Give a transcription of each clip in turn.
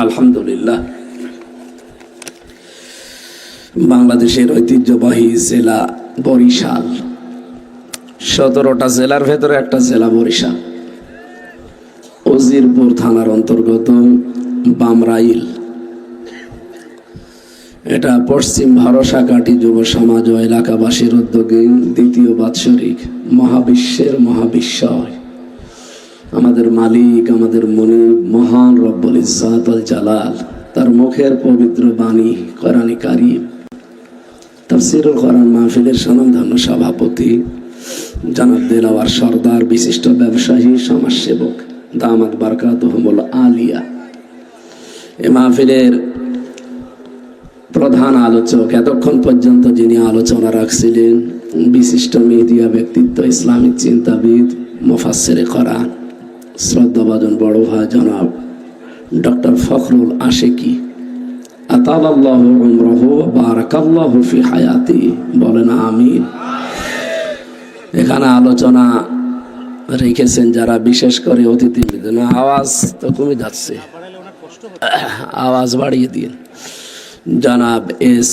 আলহামদুলিল্লাহ, বাংলাদেশের ঐতিহ্যবাহী জেলা বরিশাল। 17টা জেলার ভেতরে একটা জেলা বরিশাল। উজিরপুর থানার অন্তর্গত বামরাইল। এটা পশ্চিম ভরসাকাটি যুব সমাজ ও এলাকাবাসীর উদ্যোগে দ্বিতীয় বাৎসরিক মহাবিশ্বের মহাবিশ্বয় আমাদের মালিক, আমাদের মুনিব মহান রব্বুল ইজ্জাত ওয়াল জালাল তার মুখের পবিত্র বাণী কোরআনে কারীম তাফসীরুল কোরআন মাহফিলের স্বনামধন্য সভাপতি জনাব দেলাওয়ার সরদার, বিশিষ্ট ব্যবসায়ী, সমাজসেবক দামাত বারকাতুহুমুল আলিয়া। এ মাহফিলের প্রধান আলোচক, এতক্ষণ পর্যন্ত যিনি আলোচনা রাখছিলেন, বিশিষ্ট মিডিয়া ব্যক্তিত্ব, ইসলামিক চিন্তাবিদ, মুফাসসিরে কোরআন, শ্রদ্ধাভাজন বড় ভাই জনাব ডক্টর ফখরুল আশিকি, আতালাল্লাহু উমরাহু ওয়া বারাকাল্লাহু ফি হায়াতি, বলেন আমিন। এখানে আলোচনা রেখেছেন যারা, বিশেষ করে অতিথি। আওয়াজ তো কমে যাচ্ছে, আওয়াজ বাড়িয়ে দিন। জনাব এস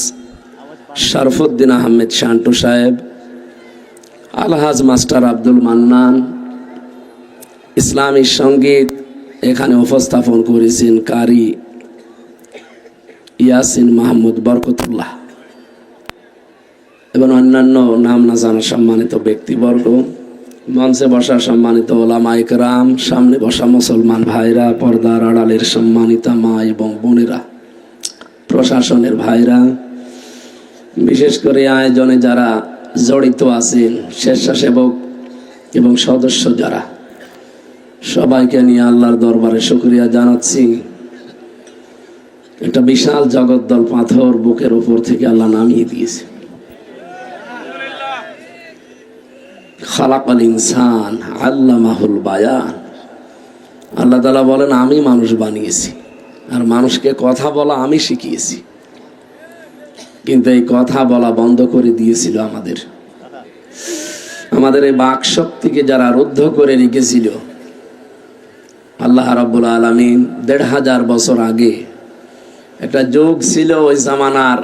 শরফুদ্দিন আহমেদ শান্টু সাহেব, আলহাজ মাস্টার আব্দুল মান্নান, ইসলামী সঙ্গীত এখানে উপস্থাপন করেছেন কারি ইয়াসিন মাহমুদ বরকতুল্লাহ এবং অন্যান্য নাম না জানা সম্মানিত ব্যক্তিবর্গ, মঞ্চে বসা সম্মানিত ওলামা ইকরাম, সামনে বসা মুসলমান ভাইরা, পর্দার আড়ালের সম্মানিতা মা এবং বোনেরা, প্রশাসনের ভাইরা, বিশেষ করে আয়োজনে যারা জড়িত আছেন, স্বেচ্ছাসেবক এবং সদস্য যারা, সবাইকে নিয়ে আল্লাহর দরবারে শুকরিয়া জানাচ্ছি। একটা বিশাল জগদ্দল পাথর বুকের উপর থেকে আল্লাহ নামিয়ে দিয়েছে। খালাকাল ইনসান আল্লামাহুল বায়ান। আল্লাহ তাআলা বলেন, আমি মানুষ বানিয়েছি আর মানুষকে কথা বলা আমি শিখিয়েছি। কিন্তু এই কথা বলা বন্ধ করে দিয়েছিল আমাদের এই বাক শক্তিকে যারা রুদ্ধ করে রেখেছিল। আল্লাহ রাব্বুল আলামিন ১৫০০ বছর আগে একটা যুগ ছিল, ওই জামানার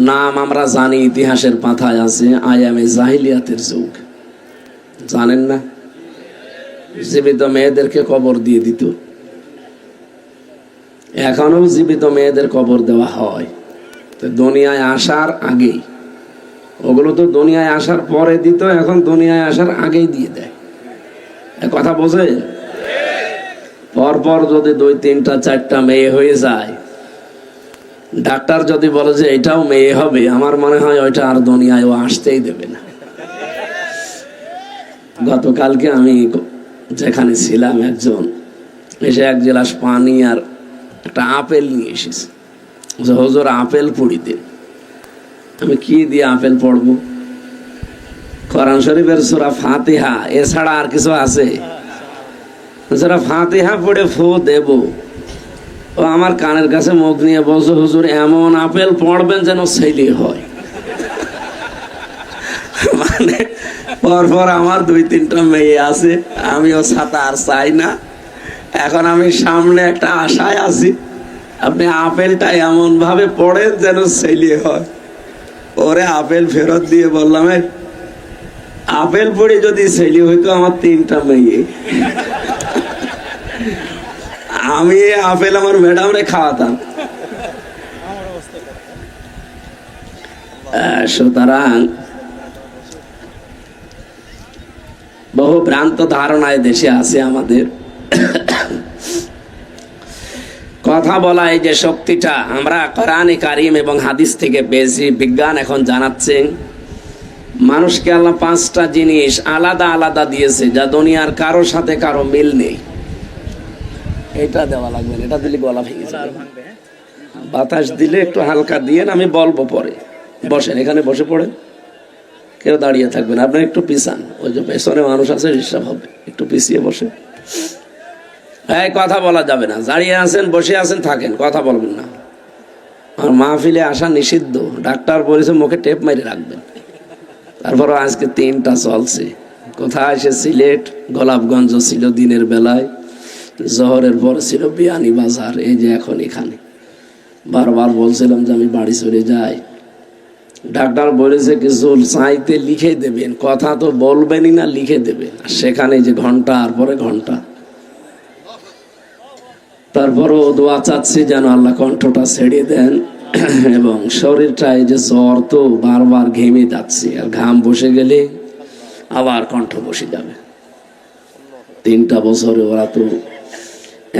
নাম আমরা জানি, ইতিহাসের পাতায় আছে, আয়ামে জাহিলিয়াতের যুগ। জানেন না? জীবিত মেয়েদেরকে কবর দিয়ে দিত। এখনো জীবিত মেয়েদের কবর দেওয়া হয়। তো দুনিয়ায় আসার আগেই, ওগুলো তো দুনিয়ায় আসার পরে দিত, এখন দুনিয়ায় আসার আগেই দিয়ে দেয়। এ কথা বোঝে? পরপর যদি 2, 3, 4টা মেয়ে হয়ে যায়, ডাক্তার যদি বলে যে এটাও মেয়ে হবে, আমার মনে হয় ওইটা আর দুনিয়ায় ও আসতেই দেবে না। গতকালকে আমি যেখানে ছিলাম, একজন এসে 1 গ্লাস পানি আর একটা আপেল নিয়ে এসেছে। হুজুর আপেল পুড়ি দিন। আমি কি দিয়ে আপেল পড়বো? কোরআন শরীফের সূরা ফাতিহা এছাড়া আর কিছু আছে? যারা ফাতিহা পড়ে ফু দেব, ও আমার কানের কাছে মুখ নিয়ে বলছে, হুজুর এমন আপেল পড়বেন যেন ছেলে হয়। মানে পরপর আমার 2-3টা মেয়ে আছে, আমিও ছাতা আর চাই না। এখন আমি সামনে একটা আশায় আছি, আপনি আপেলটা এমন ভাবে পড়েন যেন ছেলে হয়। ওরে আপেল ফেরত দিয়ে বললাম, আপেল পড়ে যদি ছেলে হইতো আমার 3টা মেয়ে, আমি আপেল আমার ম্যাডামরে খাওয়াতাম। সুতরাং বহু ভ্রান্ত ধারণায় দেশে আছে আমাদের। কথা বলা এই যে শক্তিটা আমরা কোরআনে কারীম এবং হাদিস থেকে পেয়েছি। বিজ্ঞান এখন জানাচ্ছে মানুষকে আল্লাহ 5টা জিনিস আলাদা আলাদা দিয়েছে, যা দুনিয়ার কারোর সাথে কারো মিল নেই। এটা দেওয়া লাগবে না, এটা দিলে গলা ভেঙে যাবে। বাতাস দিলে একটু হালকা দিয়ে, আমি বলবো পরে। বসেন, এখানে বসে পড়েন, কেউ দাঁড়িয়ে থাকবেন। আপনার একটু পিছান, ওই যে পেছনে মানুষ আছে ডিস্টার্ব হবে, একটু পিছিয়ে বসে। এই কথা বলা যাবে না, দাঁড়িয়ে আছেন, বসে আছেন, থাকেন, কথা বলবেন না। আর মাহফিলে আসা নিষিদ্ধ, ডাক্তার বলেছে মুখে টেপ মেরে রাখবেন। তারপরও আজকে 3টা চলছে। কোথায়? সে সিলেট, গোলাপগঞ্জ ছিল দিনের বেলায়, জহরের পরে ছিল বিয়ানি বাজার, এই যে এখন এখানে। বারবার বলছিলাম যে আমি বাড়ি চলে যাই। ডাক্তার বলেছে কিছু চাইতে লিখে দেবেন, কথা তো বলবেনই না, লিখে দেবেন। আর সেখানে যে ঘন্টার পরে ঘন্টা। তারপরও দোয়া চাচ্ছি যেন আল্লাহ কণ্ঠটা ছেড়ে দেন, এবং শরীরটা এই যে জ্বর তো বারবার ঘেমে যাচ্ছে, আর ঘাম বসে গেলে আবার কণ্ঠ বসে যাবে। 3টা বছরে ওরা তো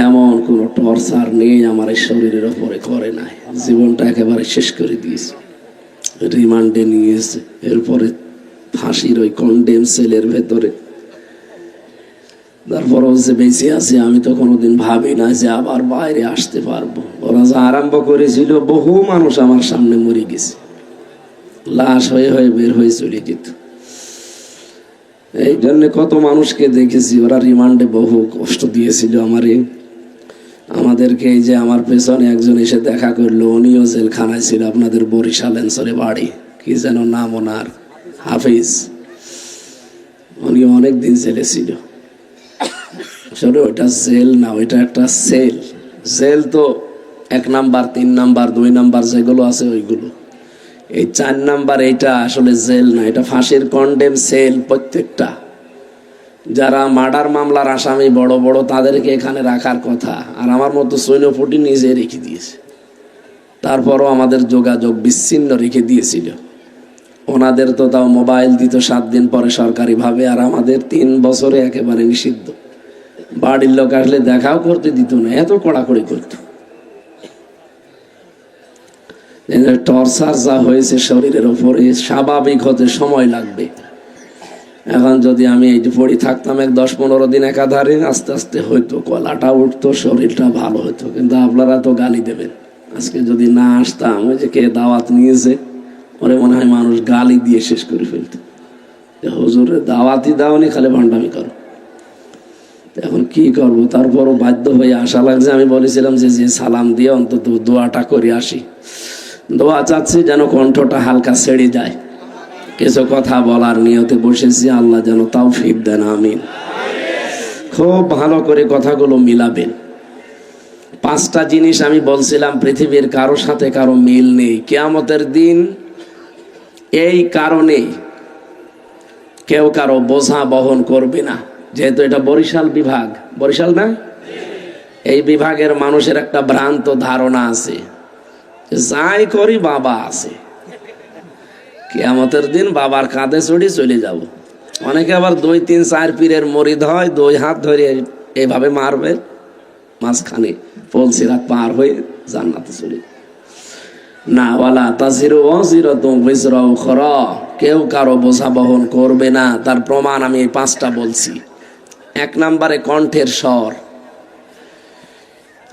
এমন কোনো টর্চার নেই আমার এই শরীরের ওপরে করে নাই। জীবনটা একেবারে শেষ করে দিয়েছে। রিমান্ডে নিয়েছে, এরপরে ফাঁসির ওই কন্ডেম সেলের ভেতরে। তারপরও যে বেঁচে আছে, আমি তো কোনোদিন ভাবি না যে আবার বাইরে আসতে পারবো। ওরা যা আরম্ভ করেছিল, বহু মানুষ আমার সামনে মরে গেছে, লাশ হয়ে হয়ে বের হয়ে চলে যেত। এই জন্য কত মানুষকে দেখেছি, ওরা রিমান্ডে বহু কষ্ট দিয়েছিল আমাদেরকে। এই যে আমার পেছনে একজন এসে দেখা করলো, উনিও জেলখানায় ছিল, আপনাদের বরিশাল অঞ্চলে বাড়ি, কি যেন নাম ওনার, হাফিজ। উনি অনেকদিন জেলে ছিল। আসলে ওইটা জেল না, ওইটা একটা সেল। জেল তো 1 নাম্বার, 3 নাম্বার, 2 নাম্বার যেগুলো আছে ওইগুলো। এই 4 নাম্বার এইটা আসলে জেল না, এটা ফাঁসির কন্ডেম সেল। প্রত্যেকটা যারা মার্ডার মামলার আসামি বড় বড়, তাদেরকে এখানে রাখার কথা, আর আমার মতো সৈন্যপটি নিজে রেখে দিয়েছে। তারপরও আমাদের যোগাযোগ বিচ্ছিন্ন রেখে দিয়েছিল। ওনাদের তো তাও মোবাইল দিত 7 দিন পরে সরকারিভাবে, আর আমাদের 3 বছরে একেবারে নিষিদ্ধ। বাড়ির লোক আসলে দেখাও করতে দিত না, এত কড়াকড়ি করত। টর্চার যা হয়েছে শরীরের ওপরে, স্বাভাবিক হতে সময় লাগবে। এখন যদি আমি এই যে পড়ে থাকতাম 10-15 দিন একাধারে, আস্তে আস্তে হয়তো কলাটা উঠতো, শরীরটা ভালো হতো। কিন্তু আপনারা তো গালি দেবেন। আজকে যদি না আসতাম, ওই যে কে দাওয়াত নিয়েছে, ওরে মনে হয় মানুষ গালি দিয়ে শেষ করে ফেলত। হুজুরের দাওয়াতই দাওনি, খালি ভান্ডামি করো। এখন কি করব? তারপরও বাধ্য হয়ে আসা লাগছে। আমি বলেছিলাম যে সালাম দিয়ে অন্তত দোয়াটা করে আসি। দোয়া চাচ্ছি যেন কণ্ঠটা হালকা ছেড়ে যায়। কিছু কথা বলার নিয়তে বসেছি, আল্লাহ যেন তৌফিক দেন, আমিন। খুব ভালো করে কথাগুলো মিলাবেন। 5টা জিনিস আমি বলছিলাম, পৃথিবীর কারো সাথে কারো মিল নেই কিয়ামতের দিন। এই কারণে কেউ কারো বোঝা বহন করবে না। যেহেতু এটা বরিশাল বিভাগ, বরিশাল না, এই বিভাগের মানুষের একটা ভ্রান্ত ধারণা আছে, যাই করি বাবা আছে, কিয়ামতের দিন বাবার কাঁধে চড়ি চলে যাব। অনেকে আবার 2-3-4 পীরের মরিদ হয়, 2 হাত ধরে এইভাবে মারবে, মাঝখানে পলসিরাত পার হয়ে জান্নাতে চলে না। ওয়ালা তাজিরু ওয়াজিরাতুন বিজরা উখরা, কেউ কারো বোঝা বহন করবে না। তার প্রমাণ আমি এই 5টা বলছি। 1 নম্বরে কণ্ঠের স্বর।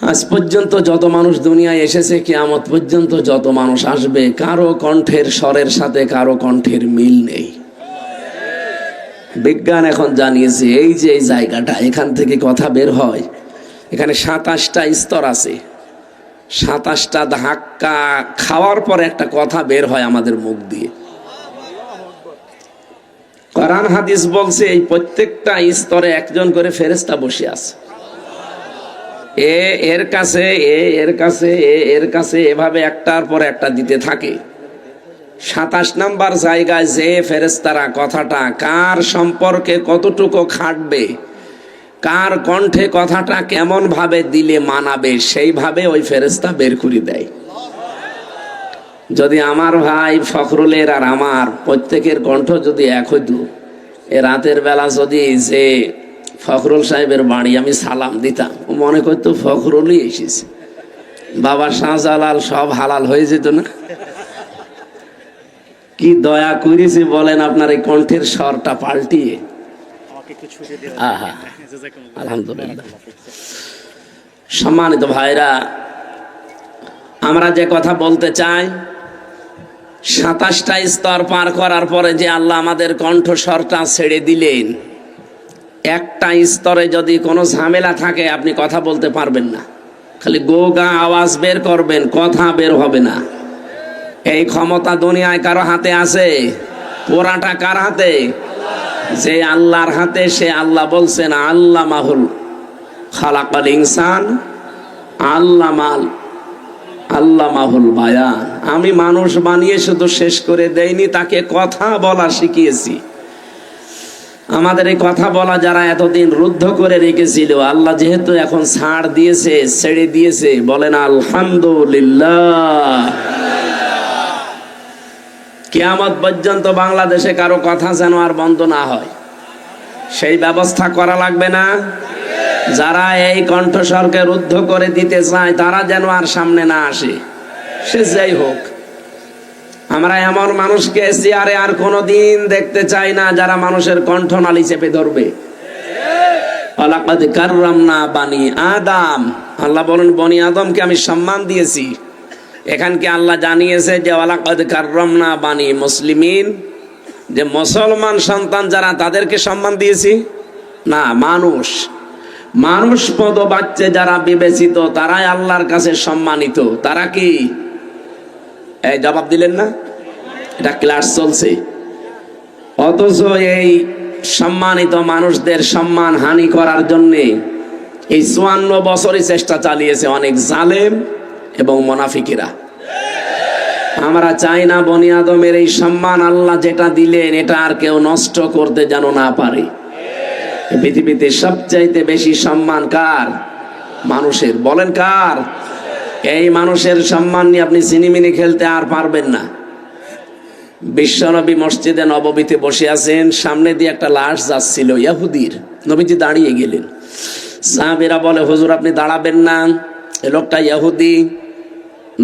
আজ পর্যন্ত যত মানুষ দুনিয়ায় এসেছে, কিয়ামত পর্যন্ত যত মানুষ আসবে, কারো কণ্ঠের স্বরের সাথে কারো কণ্ঠের মিল নেই। বিজ্ঞান এখন জানিয়েছে, এই যে এই জায়গাটা, এখান থেকে কথা বের হয়, এখানে 27টা স্তর আছে। 27টা ধাক্কা খাওয়ার পরে একটা কথা বের হয় আমাদের মুখ দিয়ে। কোরআন হাদিস বলছে এই প্রত্যেকটা স্তরে একজন করে ফেরেশতা বসে আছে। এর কাছে এর কাছে এর কাছে, এভাবে একটার পর একটা দিতে থাকে। 27 নাম্বার জায়গায় যে ফেরেশতারা কথাটা কার সম্পর্কে কতটুকু খাটবে, কার কণ্ঠে কথাটা কেমন ভাবে দিলে মানাবে, সেইভাবে ওই ফেরেশতা বের করে দেয়। যদি আমার ভাই ফখরুলের আর আমার প্রত্যেকের কণ্ঠ যদি এক হইতো, এ রাতের বেলা যদি যে ফখরুল সাহেবের বাড়ি আমি সালাম দিতাম, ও মনে করতো ফখরুলই এসেছে, বাবা শাহজালাল সব হালাল হয়ে যেত না? কি দয়া করেছে বলেন আপনার এই কণ্ঠের স্বরটা পাল্টিয়ে। আলহামদুলিল্লাহ। সম্মানিত ভাইরা, আমরা যে কথা বলতে চাই, 27টা স্তর পার করার পরে যে আল্লাহ আমাদের কণ্ঠস্বরটা ছেড়ে দিলেন, একটা স্তরে যদি কোনো ঝামেলা থাকে আপনি কথা বলতে পারবেন না, খালি গো গা আওয়াজ বের করবেন, কথা বের হবে না। এই ক্ষমতা দুনিয়ায় কারো হাতে আছে? পুরাটা কার হাতে? যে আল্লাহর হাতে। সে আল্লাহ বলছেন আল্লাহ মাহুল খালাকাল ইনসান আল্লামাহুল বায়ান। আমি মানুষ বানিয়ে শুধু শেষ করে দেইনি, তাকে কথা বলা শিখিয়েছি। আমাদের এই কথা বলা যারা এতদিন রুদ্ধ করে রেখেছিল, আল্লাহ যেহেতু এখন ছাড় দিয়েছে, ছেড়ে দিয়েছে, বলেন আলহামদুলিল্লাহ। কিয়ামত পর্যন্ত বাংলাদেশে কারো কথা যেন আর বন্ধ না হয়, সেই ব্যবস্থা করা লাগবে না? যারা এই কণ্ঠস্বরকে রুদ্ধ করে দিতে চায় তারা যেন আর সামনে না আসে। সে যাই হোক, আমরা এমন মানুষকে চেয়ারে আর কোনোদিন দেখতে চাই না যারা মানুষের কণ্ঠনালী চেপে ধরবে। ওয়ালাকাদ কাররামনা বানি আদম, আল্লাহ বলেন বনি আদমকে আমি সম্মান দিয়েছি। এখানকে আল্লাহ জানিয়েছে যে ওয়ালাকাদ কাররামনা বানি মুসলিমিন, যে মুসলমান সন্তান যারা তাদেরকে সম্মান দিয়েছি না, মানুষ পদবাচ্চে যারা বিবেচিত তারাই আল্লাহর কাছে সম্মানিত। তারা কি? এই জবাব দিলেন না? এটা ক্লাস চলছে, অথচ এই সম্মানিত মানুষদের সম্মান হানি করার জন্য এই 54 বছরই চেষ্টা চালিয়েছে অনেক জালেম এবং মুনাফিকেরা। আমরা চাই না বনি আদমের এই সম্মান আল্লাহ যেটা দিলেন এটা আর কেউ নষ্ট করতে যেন না পারে। পৃথিবীতে সবচাইতে বেশি সম্মান কার? মানুষের। বলেন কার? এই মানুষের সম্মান নিয়ে আপনি সিনেমিনি খেলতে আর পারবেন না। বিশ্বনবী মসজিদে নববীতে বসে আছেন, সামনে দিয়ে একটা লাশ যাচ্ছিল ইহুদির, নবীজি দাঁড়িয়ে গেলেন। সাহাবীরা বলে হুজুর আপনি দাঁড়াবেন না, এই লোকটা ইহুদি।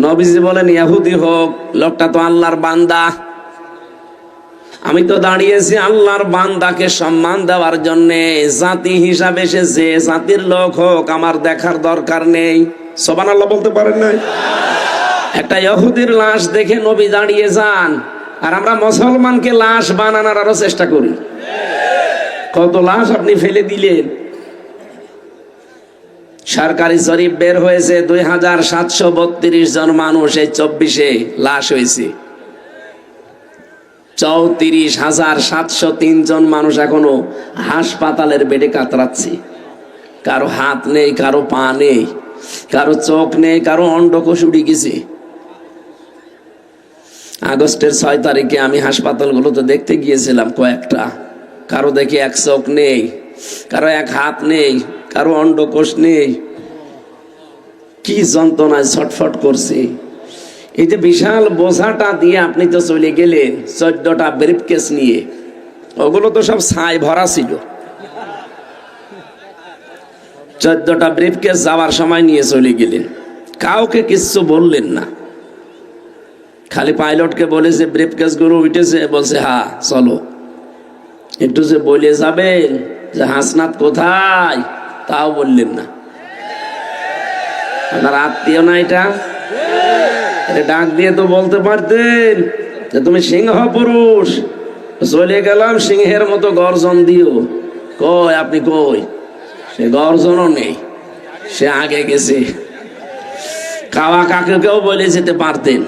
নবীজি বলেন ইহুদি হোক, লোকটা তো আল্লাহর বান্দা। আমি তো দাঁড়িয়েছি আল্লাহর বান্দাকে সম্মান দেওয়ার জন্যে, জাতি হিসাবে সে যে জাতির লোক হোক আমার দেখার দরকার নেই। সুবহানাল্লাহ বলতে পারেন না? একটা ইহুদির লাশ দেখে নবী দাঁড়িয়ে যান, আর আমরা মুসলমানকে লাশ বানানোর আরো চেষ্টা করি। কত লাশ আপনি ফেলে দিলেন। সরকারি জরিপ বের হয়েছে 2732 জন মানুষ এই 24-এ লাশ হয়েছে। 34,703 জন মানুষ এখনো হাসপাতালের বেডে কাতরাচ্ছে। কারো হাত নেই, কারো পা নেই, কারো চোখ নেই, কারো অন্ডকোষ উড়ে গেছে। আগস্টের 6 তারিখে আমি হাসপাতালগুলোতে দেখতে গিয়েছিলাম কয়েকটা, কারো দেখি এক চোখ নেই, কারো এক হাত নেই, কারো অন্ডকোষ নেই। কি যন্ত্রণায় ছটফট করছে। এই যে বিশাল বোঝাটা দিয়ে আপনি তো চলে গেলেন 14টা ব্রিফকেস নিয়ে, ওগুলো তো সব ছাই ভরা ছিল। 14টা ব্রিফকেস যাওয়ার সময় নিয়ে চলে গেলেন, কাউকে কিচ্ছু বললেন না। খালি পাইলটকে বলেছে ব্রিফকেস গুলো উঠেছে, বলছে হ্যাঁ চলো। একটু যে বলে যাবেন যে হাসনাত কোথায় তাও বললেন না। আপনার আত্মীয় না এটা? ডাক দিয়ে তো বলতে পারতেন যে তুমি সিংহ পুরুষ, চলে গেলাম সিংহের মতো গর্জন দিও। কই আপনি কই? সে গর্জনও নেই, সে আগে গেছে। কাওয়া কাকেও বলে যেতে পারতেন,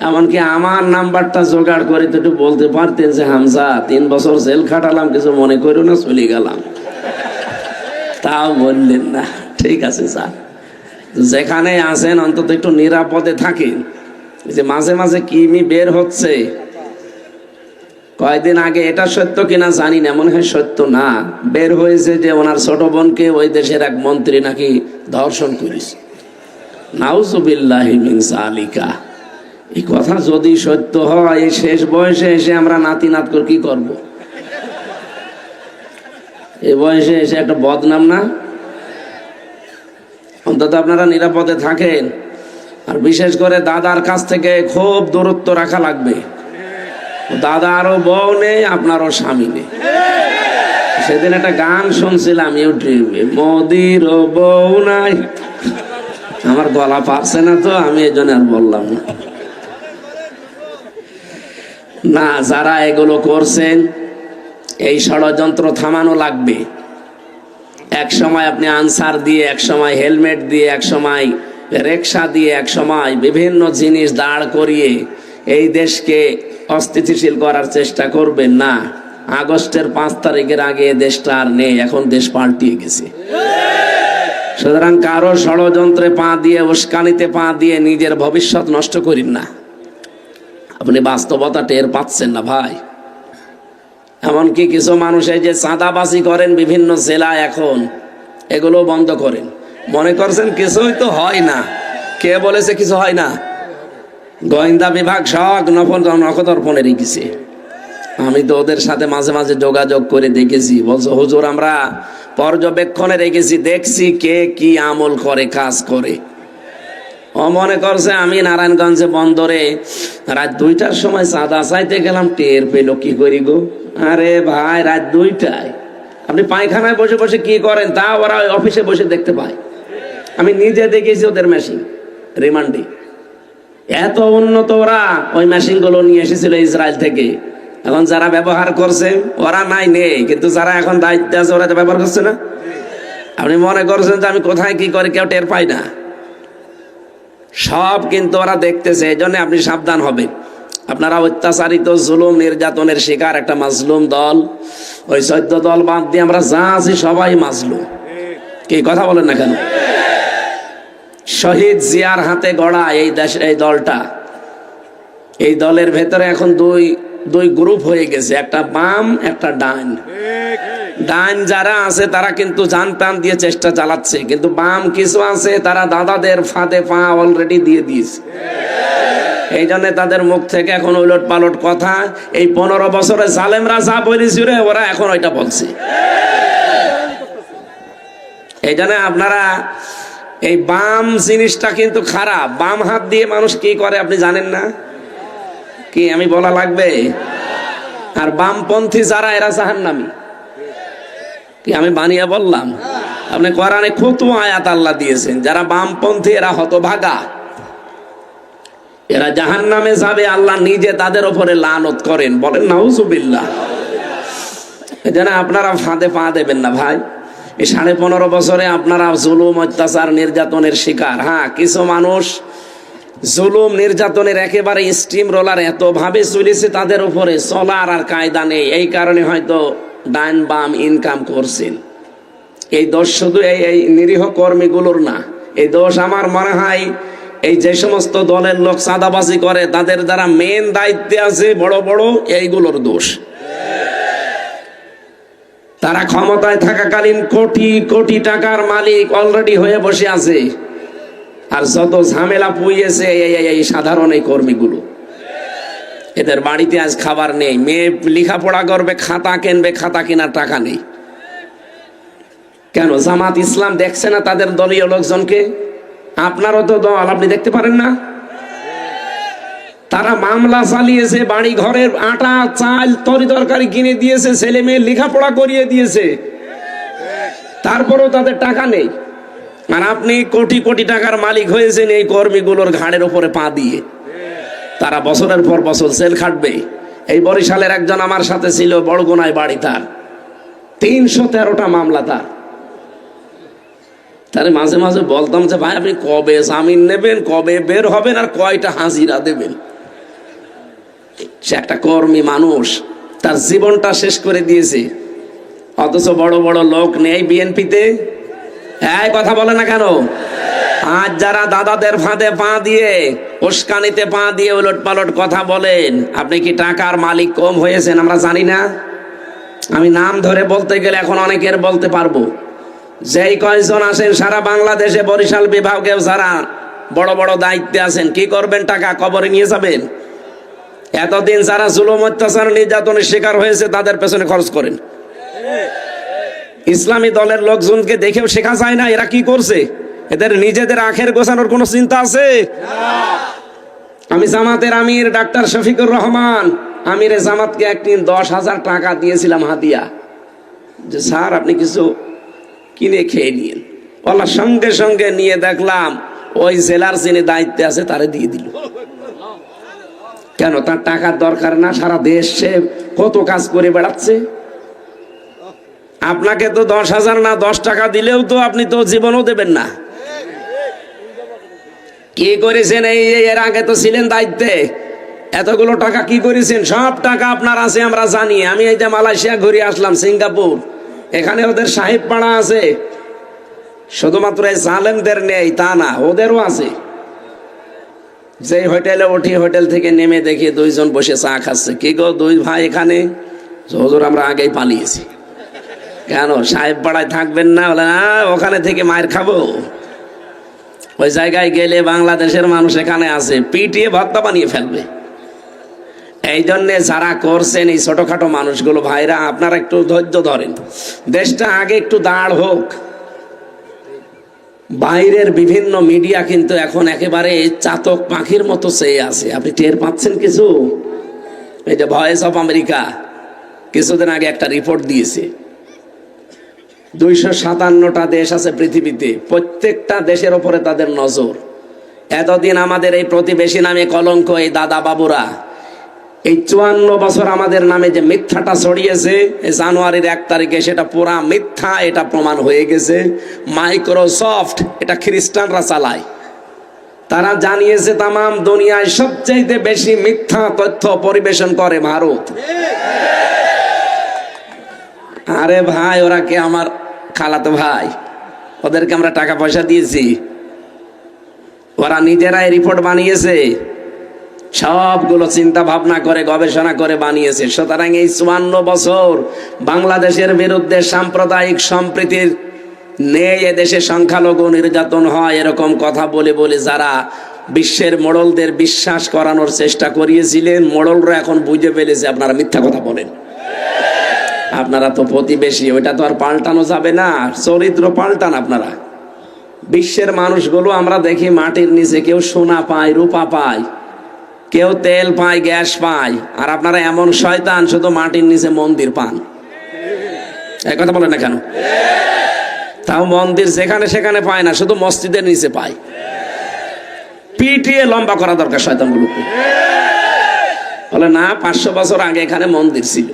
এমনকি আমার নাম্বারটা জোগাড় করে তো একটু বলতে পারতেন যে হামজা 3 বছর জেল খাটালাম, কিছু মনে করো না, চলে গেলাম। তাও বললেন না। ঠিক আছে স্যার, যেখানে আছেন অন্তত একটু নিরাপদে থাকেন। যে মাঝে মাঝে কিমি বের হচ্ছে, কয়েকদিন আগে এটা সত্য কিনা জানি না, মনে হয় সত্য না, বের হয়েছে যে ওনার ছোট বোনকে ওই দেশের এক মন্ত্রী নাকি ধর্ষণ করেছে। নাউজুবিল্লাহি মিন যালিকা। এই কথা যদি সত্য হয়, এই শেষ বয়সে এসে আমরা নাতি নাত করে কি করব? এই বয়সে এসে একটা বদনাম না? অন্তত আপনারা নিরাপদে থাকেন। আর বিশেষ করে দাদার কাছ থেকে খুব দূরত্ব রাখা লাগবে। দাদারও বউ নেই, আপনারও স্বামী নেই। সেদিন একটা গান শুনছিলাম ইউটিউবে, মোদির বউ নাই। আমার গলা পারছে না তো, আমি এই জন্য আর বললাম না। না, যারা এগুলো করছেন এই ষড়যন্ত্র থামানো লাগবে। এক সময় আপনি আনসার দিয়ে, এক সময় হেলমেট দিয়ে, এক সময় রিকশা দিয়ে, এক সময় বিভিন্ন জিনিস দাঁড় করিয়ে এই দেশকে অস্থিতিশীল করার চেষ্টা করবেন না। আগস্টের 5 তারিখের আগে দেশটা আর নেই, এখন দেশ পাল্টিয়ে গেছে। সুতরাং কারো ষড়যন্ত্রে পা দিয়ে, উস্কানিতে পা দিয়ে নিজের ভবিষ্যৎ নষ্ট করিন না। আপনি বাস্তবতা টের পাচ্ছেন না ভাই। এমনকি কিছু মানুষ এই যে চাঁদাবাজি করেন বিভিন্ন জেলায়, এখন এগুলো বন্ধ করেন। মনে করছেন কিছুই তো হয় না। কে বলেছে কিছু হয় না? গোয়েন্দা বিভাগ সব নখদর্পণে রেখেছে। আমি তো ওদের সাথে মাঝে মাঝে যোগাযোগ করে দেখেছি, বলছো হুজুর আমরা পর্যবেক্ষণে রেখেছি, দেখছি কে কি আমল করে, কাজ করে। ও মনে করছে আমি নারায়ণগঞ্জে বন্দরে রাত 2টার সময় চাঁদা চাইতে গেলাম, টের পেল কি করি গো? আরে ভাই, রাত 2টায় আপনি পায়খানায় বসে বসে কি করেন তা ওরা অফিসে বসে দেখতে পায়। আমি নিজে দেখেছি ওদের মেশিন রিমান্ডে। এত উন্নত ওরা ওই মেশিন গুলো নিয়ে এসেছিল ইসরায়েল থেকে। এখন যারা ব্যবহার করছে ওরা নাই নেই, কিন্তু যারা এখন দায়িত্বে আছে ওরা তো ব্যবহার করছে না। আপনি মনে করছেন যে আমি কোথায় কি করে কেউ টের পাই না? সব কিন্তু ওরা দেখতেছে। এই জন্য আপনি সাবধান হবেন। আপনারা অত্যাচারিত, জুলুম, নির্যাতনের শিকার একটা মাজলুম দল। ওই 14 দল বাদ দিয়ে আমরা যা আছি সবাই মাজলুম। কি কথা বলেন না কেন? শহীদ জিয়ার হাতে গড়া এই দেশ, এই দলটা, এই দলের ভেতরে এখন দুই গ্রুপ হয়ে গেছে, একটা বাম একটা ডান। ডান যারা আছে তারা কিন্তু জান প্রাণ দিয়ে চেষ্টা চালাচ্ছে, কিন্তু বাম কিছু আছে তারা দাদাদের ফাঁদে পা অলরেডি দিয়ে দিয়েছে। এই জন্য তাদের মুখ থেকে এখন উলট পালট কথা। এই 15 বছরে জালেমরা যা বলেছিল ওরা এখন ওইটা বলছে। এই জন্য আপনারা এই বাম জিনিসটা কিন্তু খারাপ। বাম হাত দিয়ে মানুষ কি করে আপনি জানেন না? কি আমি বলা লাগবে? আর বামপন্থী যারা এরা জাহান্নামী। কি আমি বানিয়ে বললাম? আপনি কোরআনে কত আয়াত আল্লাহ দিয়েছেন। যারা বামপন্থী এরা হতভাগা, এরা জাহান্নামে যাবে। আল্লাহ নিজে তাদের উপরে লানত করেন, বলেন নাউজুবিল্লাহ। এজন্য আপনারা ফাঁদে পা দেবেন না ভাই। এই 15.5 বছরে আপনারা জুলুম, অত্যাচার, নির্যাতনের শিকার। হ্যাঁ, কিছু মানুষ জুলুম নির্যাতনের একেবারে স্টিম রোলার এত ভাবে চলেছে, তাদের উপরে চলার আর কায়দা নেই। এই কারণে হয়তো ডান বাম ইনকাম করছেন। এই দোষ শুধু এই নিরীহ কর্মীগুলোর না, এই দোষ আমার মনে হয় এই যে সমস্ত দলের লোক চাঁদাবাজি করে তাদের যারা মেন দায়িত্বে আছে বড় বড়, এইগুলোর দোষ। তারা ক্ষমতায় থাকাকালীন কোটি কোটি টাকার মালিক অলরেডি হয়ে বসে আছে। আর যত ঝামেলা পুইয়েছে এই সাধারণ এই কর্মীগুলো। এদের বাড়িতে আজ খাবার নেই, মেয়ে লেখাপড়া করবে, খাতা কিনবে, খাতা কেনার টাকা নেই। কেন? জামাত ইসলাম দেখছে না তাদের দলীয় লোকজনকে? আপনারও তো দল, আপনি দেখতে পারেন না? তারা মামলা চালিয়েছে, বাড়ি ঘরের আটা চাল তরি তরকারি কিনে দিয়েছে, ছেলে মেয়ে লেখাপড়া করিয়ে দিয়েছে, তারপরেও তাদের টাকা নেই। আর আপনি কোটি কোটি টাকার মালিক হয়েছেন এই কর্মীগুলোর ঘাড়ের উপরে পা দিয়ে। তারা বছরের পর বছর জেল খাটবে। এই বরিশালের একজন আমার সাথে ছিল, বড়গুনায় বাড়ি তার, 313টা মামলা তার। তারে মাঝে মাঝে বলতাম যে ভাই আপনি কবে জামিন নেবেন, কবে বের হবেন, আর কয়টা হাজিরা দেবেন? সে একটা কর্মী মানুষ, তার জীবনটা শেষ করে দিয়েছে। অথচ বড় বড় লোক নেই বিএনপিতে। এই কথা বলে না কেন? আজ যারা দাদাদের ফাঁদে পা দিয়ে, উস্কানিতে পা দিয়ে উলট পালট কথা বলেন, আপনি কি টাকার মালিক কম হয়েছেন আমরা জানি না? আমি নাম ধরে বলতে গেলে এখন অনেকের বলতে পারবো। যেই কয়জন আছেন সারা বাংলাদেশে, বরিশাল বিভাগেও যারা বড় বড় দায়িত্বে আছেন, কি করবেন? টাকা কবরে নিয়ে যাবেন? এতদিন যারা জুলুম, অত্যাচার, নির্যাতনের শিকার হয়েছে তাদের পেছনে খরচ করেন। ইসলামী দলের লোকজনকে দেখেও শেখা যায় না এরা কি করছে। এদের নিজেদের আখের গোছানোর কোনো চিন্তা আছে? আমি জামাতের আমির ডাক্তার শফিকুর রহমান, আমিরে জামাতকে একদিন 10,000 টাকা দিয়েছিলাম হাদিয়া, যে স্যার আপনি কিছু কিনে খেয়ে নিন। ওলা সঙ্গে সঙ্গে নিয়ে দেখলাম ওই জেলার যিনি দায়িত্বে আছে তারে দিয়ে দিল। কেন? তার টাকার দরকার না? সারা দেশ সে কত কাজ করে বেড়াচ্ছে। আপনাকে তো 10,000 না 10 টাকা দিলেও তো আপনি তো জীবনও দেবেন না। কি করেছেন? এর আগে তো ছিলেন দায়িত্বে, এতগুলো টাকা কি করেছেন? সব টাকা আপনার আছে, আমরা জানি। আমি এই যে মালয়েশিয়া ঘুরে আসলাম, সিঙ্গাপুর, এখানে ওদের সাহেব পাড়া আছে। শুধুমাত্র এই জালেমদের নেই তা না, ওদেরও আছে। যে হোটেলে উঠি, হোটেল থেকে নেমে দেখি দুইজন বসে চা খাচ্ছে। কি গো দুই ভাই এখানে? হুজুর আমরা আগেই পালিয়েছি। কেন, সাহেব পাড়ায় থাকবেন না? বলে না, ওখানে থেকে মায়ের খাবো। ওই জায়গায় গেলে বাংলাদেশের মানুষ এখানে আছে, পিটিয়ে ভর্তা বানিয়ে ফেলবে। এই জন্যে যারা করছেন এই ছোটখাটো মানুষগুলো, ভাইরা আপনারা একটু ধৈর্য ধরেন, দেশটা আগে একটু দাঁড় হোক। বাইরের বিভিন্ন মিডিয়া কিন্তু এখন একেবারে চাতক পাখির মতো চেয়ে আছে। আপনি টের পাচ্ছেন কিছু? এই যে ভয়েস অফ আমেরিকা কিছুদিন আগে একটা রিপোর্ট দিয়েছে, 257টা দেশ আছে পৃথিবীতে, প্রত্যেকটা দেশের ওপরে তাদের নজর। এতদিন আমাদের এই প্রতিবেশী নামে কলঙ্ক, এই দাদা বাবুরা এই 54 বছর আমাদের নামে যে মিথ্যাটা ছড়িয়েছে, জানুয়ারির 1 তারিখে সেটা পুরা মিথ্যা, এটা প্রমাণ হয়ে গেছে। মাইক্রোসফট এটা খ্রিস্টানরা চালায়। তারা জানিয়েছে তামাম দুনিয়ায় সবচেয়ে বেশি মিথ্যা তথ্য পরিবেশন করে ভারত। আরে ভাই, ওরা কে আমার খালাতো ভাই? ওদেরকে আমরা টাকা পয়সা দিয়েছি? ওরা নিজেরাই রিপোর্ট বানিয়েছে, সবগুলো চিন্তা ভাবনা করে গবেষণা করে বানিয়েছে। সুতরাং এই 54 বছর বাংলাদেশের বিরুদ্ধে সাম্প্রদায়িক সম্প্রীতির নেই, এদেশে সংখ্যালঘু নির্যাতন হয়, এরকম কথা বলে বলে যারা বিশ্বের মোড়লদের বিশ্বাস করানোর চেষ্টা করিয়েছিলেন, মোড়লরা এখন বুঝে ফেলেছে আপনারা মিথ্যা কথা বলেন। আপনারা তো প্রতিবেশী, ওইটা তো আর পাল্টানো যাবে না। চরিত্র পাল্টান আপনারা। বিশ্বের মানুষগুলো আমরা দেখি মাটির নিচে কেউ সোনা পায়, রূপা পায়, কেউ তেল পায়, গ্যাস পায়, আর আপনারা এমন শয়তান শুধু মাটির নিচে মন্দির পান। এই কথা বলেন না কেন? তাও মন্দির যেখানে সেখানে পায় না, শুধু মসজিদের নিচে পায়। পিটিয়ে লম্বা করা দরকার শয়তানগুলোকে। বলে না, 500 বছর আগে এখানে মন্দির ছিল।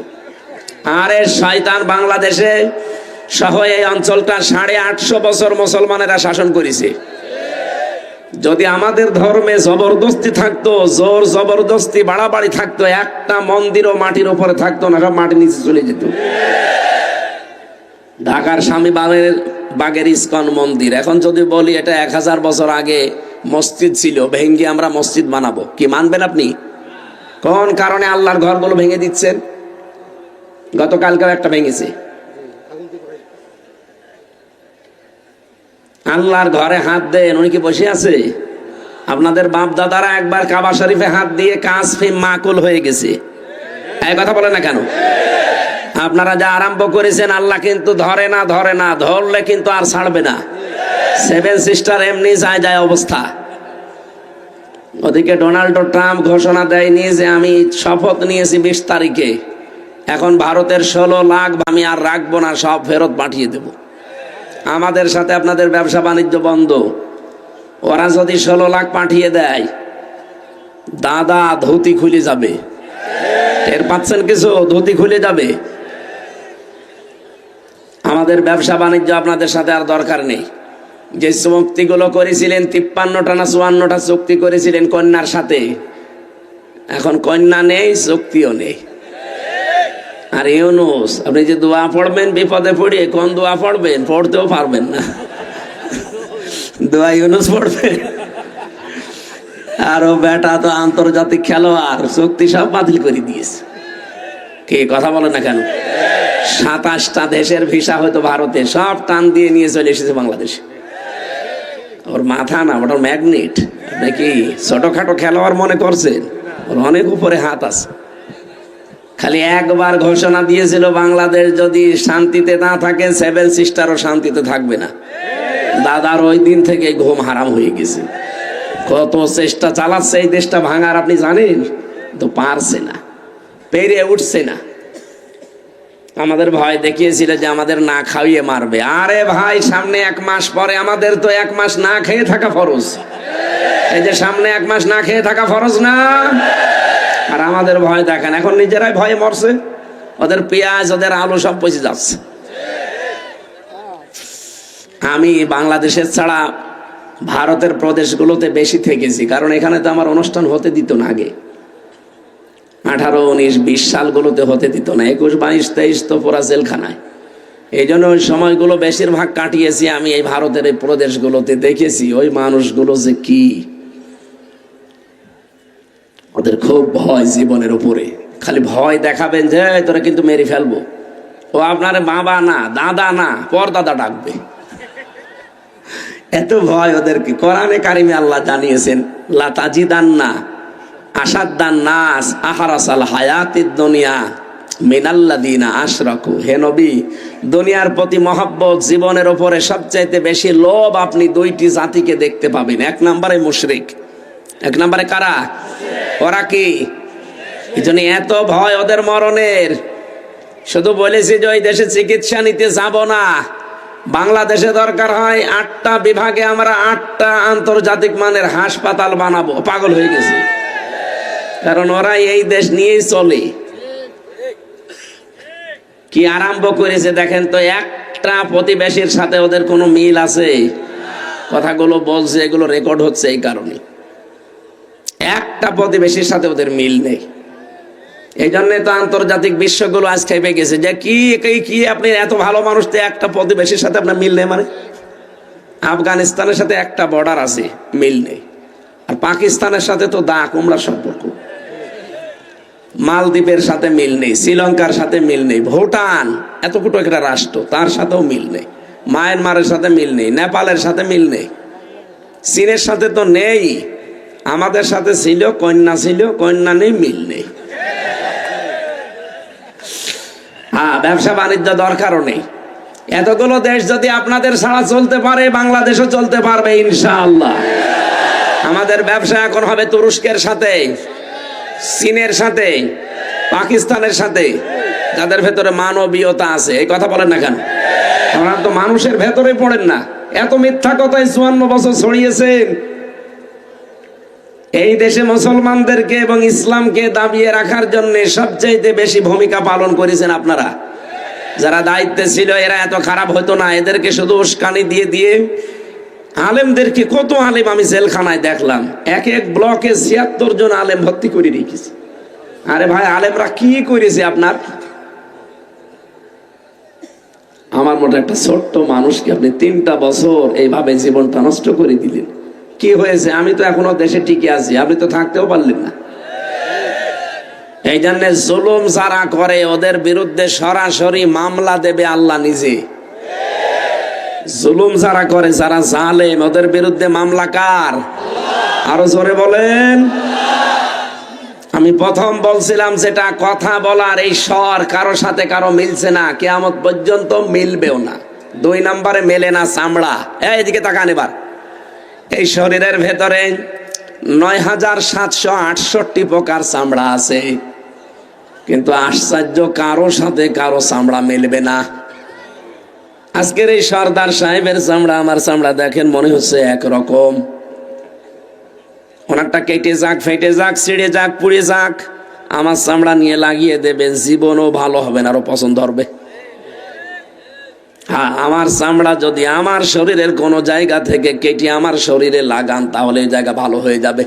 আরে শয়তান, বাংলাদেশে সহ এই অঞ্চলটা 850 বছর মুসলমানেরা শাসন করেছে। যদি আমাদের ধর্মে জবরদস্তি থাকতো, জোর জবরদস্তি বাড়াবাড়ি থাকতো, একটা মন্দিরও মাটির উপরে থাকতো না, সব মাটির নিচে চলে যেত। ঢাকার স্বামী বাগের ইস্কন মন্দির, এখন যদি বলি এটা 1000 বছর আগে মসজিদ ছিল, ভেঙ্গে আমরা মসজিদ বানাবো, কি মানবেন আপনি? কোন কারণে আল্লাহর ঘরগুলো ভেঙে দিচ্ছেন? গতকালকেও একটা ভেঙেছে। আল্লাহর ঘরে হাত দেন, উনি কি বসে আছে? আপনাদের বাপ দাদারা একবার কাবা শরীফে হাত দিয়ে কাজ ফিম মাকুল হয়ে গেছে। এই কথা বলে না কেন? আপনারা যা আরম্ভ করেছেন, আল্লাহ কিন্তু ধরে না, ধরলে কিন্তু আর ছাড়বে না। 7 সিস্টার এমনি যায় যায় অবস্থা। ওদিকে ডোনাল্ড ট্রাম্প ঘোষণা দেয়নি যে আমি শপথ নিয়েছি 20 তারিখে, এখন ভারতের 16 লাখ আমি আর রাখবো না, সব ফেরত পাঠিয়ে দেব। আমাদের সাথে আপনাদের ব্যবসা বাণিজ্য বন্ধ। ওরা যদি 16 লাখ পাঠিয়ে দেয়, দাদা ধুতি খুলে যাবে। টের পাচ্ছেন কিছু? ধুতি খুলে যাবে। আমাদের ব্যবসা বাণিজ্য আপনাদের সাথে আর দরকার নেই। যে চুক্তিগুলো করেছিলেন, 53টা না 54টা চুক্তি করেছিলেন কন্যার সাথে, এখন কন্যা নেই, চুক্তিও নেই। আর ইউনূস, আপনি যে দোয়া পড়বেন বিপদে পড়িয়ে, কোন দোয়া পড়বেন? পড়তেও পারবেন না। দোয়া ইউনূস পড়বে। আর ও বেটা তো আন্তর্জাতিক খেলোয়াড়, চুক্তি সব বাতিল করে দিয়েছে। কি কথা বলে না কেন? 27টা দেশের ভিসা হয়তো ভারতে, সব টান দিয়ে নিয়ে চলে এসেছে বাংলাদেশে। ওর মাথা না, ওটার ম্যাগনেট। নাকি ছোটখাটো খেলোয়াড় মনে করছেন? ওর অনেক উপরে হাত আছে। খালি একবার ঘোষণা দিয়েছিল, বাংলাদেশ যদি শান্তিতে না থাকে, 7 সিস্টারও শান্তিতে থাকবে না। দাদার ওই দিন থেকে ঘুম হারাম হয়ে গেছে। কত চেষ্টা চালাচ্ছে এই দেশটা ভাঙার, আপনি জানেন তো, পারছে না, পেরে উঠছে না। আমাদের ভয় দেখিয়েছিল যে আমাদের না খাইয়ে মারবে। আরে ভাই, সামনে 1 মাস পরে আমাদের তো 1 মাস না খেয়ে থাকা ফরজ। এই যে সামনে 1 মাস না খেয়ে থাকা ফরজ না? আর আমাদের ভয় দেখেন, এখন নিজেরাই ভয়ে মরছে। ওদের পেঁয়াজ, ওদের আলু সব পচে যাচ্ছে। আমি বাংলাদেশের ছাড়া ভারতের প্রদেশগুলোতে বেশি থেকেছি, কারণ এখানে তো আমার অনুষ্ঠান হতে দিত না আগে। 18, 19, 20 সালগুলোতে হতে দিত না। 21, 22, 23 তো পুরা জেলখানায়। এই জন্য ওই সময়গুলো বেশিরভাগ কাটিয়েছি আমি এই ভারতের এই প্রদেশগুলোতে। দেখেছি ওই মানুষগুলো যে কি, ওদের খুব ভয় জীবনের উপরে। খালি ভয় দেখাবেন যে তোরা কিন্তু মেরে ফেলবো, ও আপনার বাবা না, দাদা না, পরদাদা ডাকবে, এত ভয় ওদেরকে। কোরআনে কারিমে আল্লাহ জানিয়েছেন, লা তাজিদান্না আশাদ্দান নাস আহারাসাল হায়াতিদ দুনিয়া মিনাল্লাযিনা আশরাকু। হে নবী, দুনিয়ার প্রতি মহব্বত, জীবনের উপরে সবচাইতে বেশি লোভ আপনি দুইটি জাতিকে দেখতে পাবেন। 1 নম্বরে মুশরিক, 1 নম্বরে কারা? ওরা কি? এই জন্য এত ভয় ওদের মরণের। শুধু বলেছি যে ওই দেশে চিকিৎসা নিতে যাব না। বাংলাদেশে দরকার হয় 8টা বিভাগে আমরা 8টা আন্তর্জাতিক মানের হাসপাতাল বানাবো। পাগল হয়ে গেছে, কারণ ওরা এই দেশ নিয়েই চলে। কি আরম্ভ করেছে দেখেন তো, একটা প্রতিবেশীর সাথে ওদের কোনো মিল আছে? কথাগুলো বলছে, এগুলো রেকর্ড হচ্ছে এই কারণে। একটা প্রতিবেশীর সাথে ওদের মিল নেই। এই জন্য তো আন্তর্জাতিক বিশ্বগুলো আজ খেপে গেছে যে কি আপনি এত ভালো মানুষ, তো একটা প্রতিবেশীর সাথে আপনার মিল নেই। মানে আফগানিস্তানের সাথে একটা বর্ডার আছে, মিল নেই। আর পাকিস্তানের সাথে তো দা কুমড়ার সম্পর্ক। মালদ্বীপের সাথে মিল নেই, শ্রীলঙ্কার সাথে মিল নেই, ভুটান এতটুকু একটা রাষ্ট্র, তার সাথেও মিল নেই। মায়ানমারের সাথে মিল নেই, নেপালের সাথে মিল নেই, চীনের সাথে তো নেই। আমাদের সাথে ছিল, কন্যা নেই, মিল নেই। হ্যাঁ, ব্যবসা বাণিজ্য দরকারও নেই। এতগুলো দেশ যদি আপনাদের ছাড়া চলতে পারে, বাংলাদেশও চলতে পারবে ইনশাআল্লাহ। আমাদের ব্যবসা এখন হবে তুরস্কের সাথে, চীনের সাথে, পাকিস্তানের সাথে, যাদের ভেতরে মানবীয়তা আছে। এই কথা বলেন না কেন? আপনারা তো মানুষের ভেতরে পড়েন না। এত মিথ্যা কথাই 54 বছর ছড়িয়েছেন। এই দেশে মুসলমানদেরকে এবং ইসলামকে দাবিয়ে রাখার জন্য সবচেয়ে বেশি ভূমিকা পালন করেছেন আপনারা। যারা দায়িত্বে ছিল এরা এত খারাপ হতো না। এদেরকে শুধু উস্কানি দিয়ে দিয়ে আলেমদেরকে, কত আলেম আমি জেলখানায় দেখলাম, এক ব্লকে 76 জন আলেম ভর্তি করে রেখেছে। আরে ভাই, আলেমরা কি করেছে আপনার? আমার মতো একটা ছোট্ট মানুষকে আপনি 3টা বছর এইভাবে জীবনটা নষ্ট করে দিলেন। কি হয়েছে? আমি তো এখনো দেশে টিকে আছি, আপনি তো থাকতেও পারলেন না। এই জন্য জুলুম যারা করে ওদের বিরুদ্ধে সরাসরি মামলা দেবে আল্লাহ নিজে। জুলুম যারা করে, যারা জালেম, ওদের বিরুদ্ধে মামলা কার? আরো জোরে বলেন। আমি প্রথম বলছিলাম যেটা কথা বলার এই স্বর কারো সাথে কারো মিলছে না, কিয়ামত পর্যন্ত মিলবেও না। 2 নম্বরে মেলে না চামড়া। এইদিকে তাকান এবার। এই শরীরের ভেতরে ৯,৭৬৮ প্রকার চামড়া আছে, কিন্তু আশ্চর্য, কারো সাথে কারো চামড়া মিলবে না। আজকের এই সর্দার সাহেবের চামড়া, আমার চামড়া দেখেন, মনে হচ্ছে একরকম। ওনারটা কেটে যাক, ফেটে যাক, ছিঁড়ে যাক, পুড়ে যাক, আমার চামড়া নিয়ে লাগিয়ে দেবেন, জীবনও ভালো হবে না, আরো পছন্দ হবে। হ্যাঁ, আমার চামড়া যদি আমার শরীরের কোনো জায়গা থেকে কেটে আমার শরীরে লাগান, তাহলে এই জায়গা ভালো হয়ে যাবে।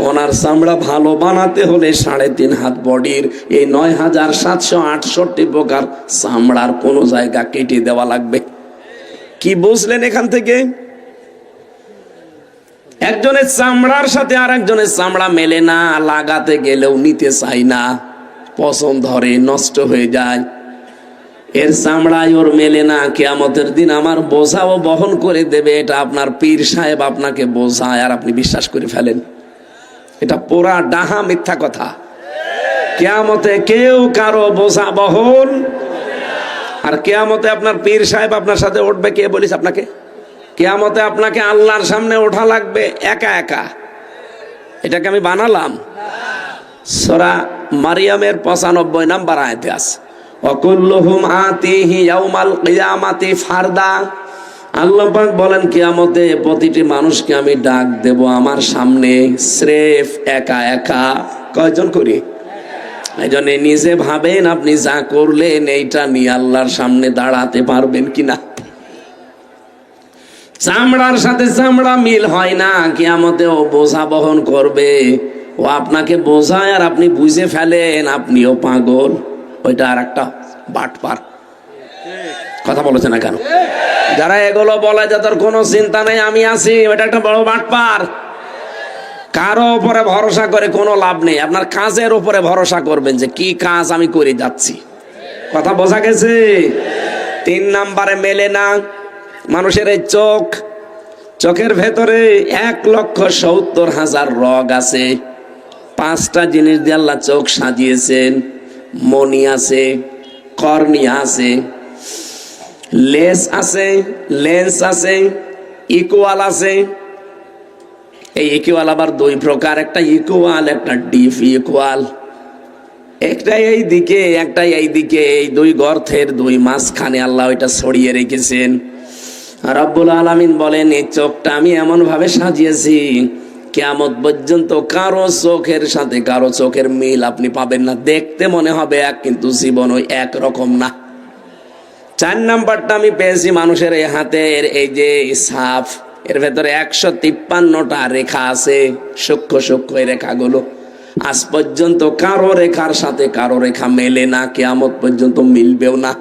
ওনার চামড়া ভালো বানাতে হলে 3.5 হাত বডির এই ৯,৭৬৮ প্রকার চামড়ার কোনো জায়গা কেটে দেওয়া লাগবে। কি বুঝলেন এখান থেকে? একজনের চামড়ার সাথে আর একজনের চামড়া মেলে না, লাগাতে গেলেও নিতে চাই না, পছন্দ ধরে, নষ্ট হয়ে যায়। এর চামড়ায় ওর মেলে না, কিয়ামতের দিন আমার বোঝাও বহন করে দেবে। এটা আপনার পীর সাহেব আপনাকে বোঝায় আর আপনি বিশ্বাস করে ফেলেন। এটা পুরা ডাহা মিথ্যা কথা। কিয়ামতে কেউ কারো বোঝা বহন, আর কিয়ামতে আপনার পীর সাহেব আপনার সাথে উঠবে। কে বলিস আপনাকে? কিয়ামতে আপনাকে আল্লাহর সামনে ওঠা লাগবে একা একা। এটাকে আমি বানালাম? সূরা মারিয়ামের 95 নম্বর আয়াতে আছে, ওয়াকুল্লুহুম আতিহি ইয়াউমাল কিয়ামাতি ফারদা। আল্লাহ পাক বলেন, কিয়ামতে প্রতিটি মানুষকে আমি ডাক দেব আমার সামনে, স্রেফ একা একা। কয়জন করি? এই জন্য নিজে ভাবেন আপনি যা করলেন এইটা নিয়ে আল্লাহর সামনে দাঁড়াতে পারবেন কিনা। চামড়ার সাথে চামড়া মিল হয় না, কিয়ামতেও বোঝা বহন করবে। ও আপনাকে বোঝায় আর আপনি বুঝে ফেলেন আপনিও পাগল, ওইটা আর একটা বাটপার। কথা বলেছে না কেন? যারা এগুলো বলে যাদের কোনো চিন্তা নেই আমি আছি, ওইটা একটা বড় বাটপার। কারো উপরে ভরসা করে কোনো লাভ নেই, আপনার কাজের উপরে ভরসা করবেন যে কি কাজ আমি করে যাচ্ছি। কথা বোঝা গেছে? 3 নম্বরে মেলে না মানুষের এই চোখ। চোখের ভেতরে 1,70,000 রগ আছে। 5টা জিনিস দিয়ে আল্লাহ চোখ সাজিয়েছেন। মনি আছে, কর্নিয়া আছে, লেন্স আছে, লেন্স আছে, ইকুয়াল আছে। এই ইকুয়াল আবার 2 প্রকার, একটা ইকুয়াল একটা ডিপ ইকুয়াল। একটা এই দিকে একটা এই দিকে, এই 2 গর্তের 2 মাঝখানে আল্লাহ ওইটা ছড়িয়ে রেখেছেন। রব্বুল আলামিন বলেন এই চোখটা আমি এমন ভাবে সাজিয়েছি কিয়ামত পর্যন্ত কারো চোখের সাথে কারো চোখের মিল আপনি পাবেন না। দেখতে মনে হবে এক, কিন্তু জীবন ওই একরকম না। 4 নাম্বারটা আমি পেয়েছি মানুষের এই হাতের এই যে ছাপ, এর ভেতরে 153টা রেখা আছে, সূক্ষ্ম সূক্ষ্ম এই রেখাগুলো। আজ পর্যন্ত কারো রেখার সাথে কারো রেখা মেলে না, কিয়ামত পর্যন্ত মিলবেও না।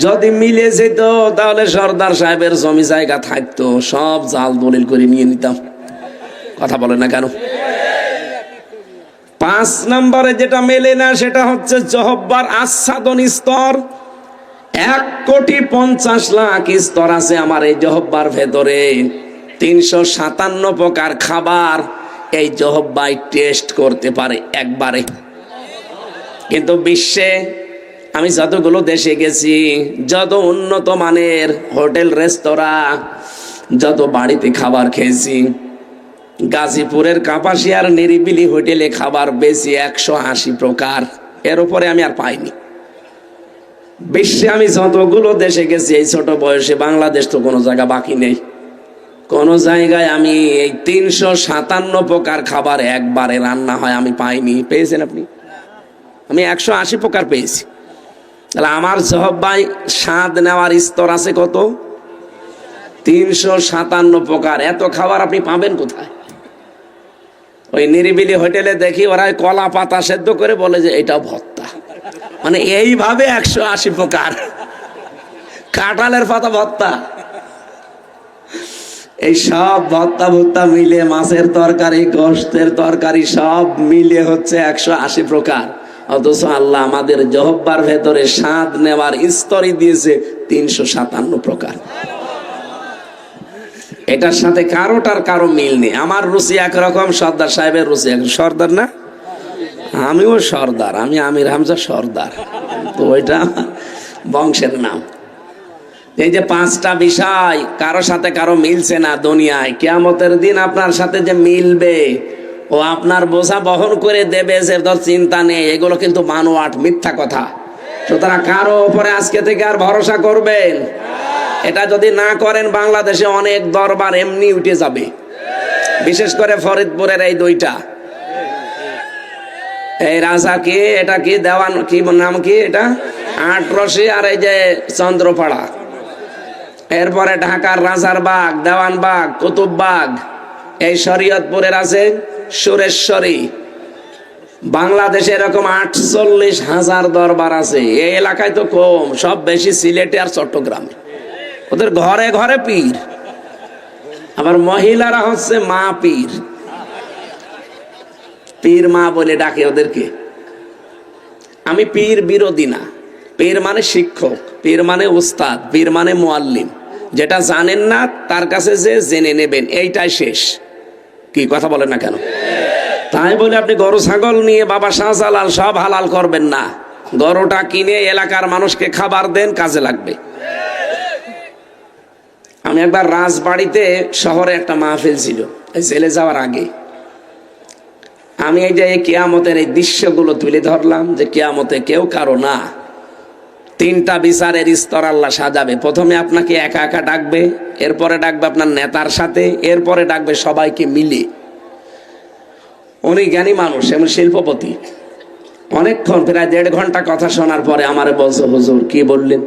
যদি মিলে যেত তাহলে সর্দার সাহেবের জমি জায়গা থাকতো, সব জাল দলিল করে নিয়ে নিতাম। কথা বলে না কেন? 5 নম্বরে যেটা মেলে না সেটা হচ্ছে জহব্বার আচ্ছাদন স্তর। 1,50,00,000 স্তর আছে আমার এই জহব্বার ভেতরে। 357 প্রকার খাবার এই জহব্বাই টেস্ট করতে পারে একবারে। কিন্তু বিশ্বে আমি যতগুলো দেশে গেছি, যত উন্নত মানের হোটেল রেস্তোরাঁ, যত বাড়িতে খাবার খেয়েছি, গাজীপুরের কাপাসিয়ার নিরিবিলি হোটেলে খাবার বেশি 180 প্রকার, এর উপরে আমি আর পাইনি। বিশ্বে আমি যতগুলো দেশে গেছি এই ছোট বয়সে, বাংলাদেশ তো কোনো জায়গা বাকি নেই, কোন জায়গায় আমি এই 357 প্রকার খাবার একবারে রান্না হয় আমি পাইনি। পেয়েছেন আপনি? আমি 180 প্রকার পেয়েছি। তাহলে আমার জহব্বাই স্বাদ নেওয়ার স্তর আছে কত? 357 প্রকার। এত খাবার আপনি পাবেন কোথায়? ওই নিরিবিলি হোটেলে দেখি ওরা কলা পাতা সেদ্ধ করে বলে যে এটা ভর্তা, মানে এইভাবে 180 প্রকার। কাঁঠালের পাতা ভর্তা, এই সব ভর্তা ভর্তা মিলে, মাছের তরকারি, গোশতের তরকারি সব মিলে হচ্ছে 180 প্রকার। অথচ আল্লাহ আমাদের জহব্বার ভেতরে স্বাদ নেওয়ার স্তরই দিয়েছে 357 প্রকার। এটার সাথে কারোটার কারো মিল নেই। আমার রুচি একরকম, সর্দার সাহেবের রুচি এক। সর্দার না, আমিও সর্দার, আমি আমির হামজা সর্দার, তো ওইটা বংশের নাম। এই যে 5টা বিষয় কারো সাথে কারো মিলছে না দুনিয়ায়, কিয়ামতের দিন আপনার সাথে যে মিলবে, ও আপনার বোঝা বহন করে দেবে, যে তোর চিন্তা নেই, এগুলো কিন্তু বানোয়াট, মিথ্যা কথা। সুতরাং কারো উপরে আজকে থেকে আর ভরসা করবেন? এটা যদি না করেন বাংলাদেশে অনেক দরবার এমনি উঠে যাবে, বিশেষ করে ফরিদপুরের এই 2টা, এই রাজা কি, এটা কি দেওয়ান, কি নাম কি এটা, 8রশি, আর এই যে চন্দ্রপাড়া। এরপরে ঢাকার রাজারবাগ, দেওয়ানবাগ, কুতুববাগ। এই শরীয়তপুরের আছে সুরেশ্বরী। বাংলাদেশে এরকম 48,000 দরবার আছে। এই এলাকায় তো কম, সব বেশি সিলেটে আর চট্টগ্রামে। ওদের ঘরে ঘরে পীর, আবার মহিলারা হচ্ছে মা পীর, পীর মা বলে ডাকে ওদেরকে। আমি পীর বিরোধী না, পীর মানে শিক্ষক, পীর মানে উস্তাদ, পীর মানে মুআল্লিম। যেটা জানেন না তার কাছে যে জেনে নেবেন, এইটাই শেষ। কি কথা বলেন না কেন? তাই বলে আপনি গরু ছাগল নিয়ে বাবা শাহজালাল সব হালাল করবেন না। গরুটা কিনে এলাকার মানুষকে খাবার দেন, কাজে লাগবে। আমি একবার রাজবাড়িতে শহরে একটা মাহফিল ছিল, এই জেলে যাওয়ার আগে আমি এই যে কিয়ামতের এই দৃশ্যগুলো তুলে ধরলাম, যে কিয়ামতে কেউ কারো না। 3টা বিচারের স্তর আল্লাহ সাজাবে। প্রথমে আপনাকে একা একা ডাকবে, এরপরে ডাকবে আপনার নেতার সাথে, এরপরে ডাকবে সবাইকে মিলে। উনি জ্ঞানী মানুষ, এমন শিল্পপতি। অনেকক্ষণ, প্রায় 1.5 ঘন্টা কথা শোনার পরে আমারে বলছে, হুজুর কি বললেন?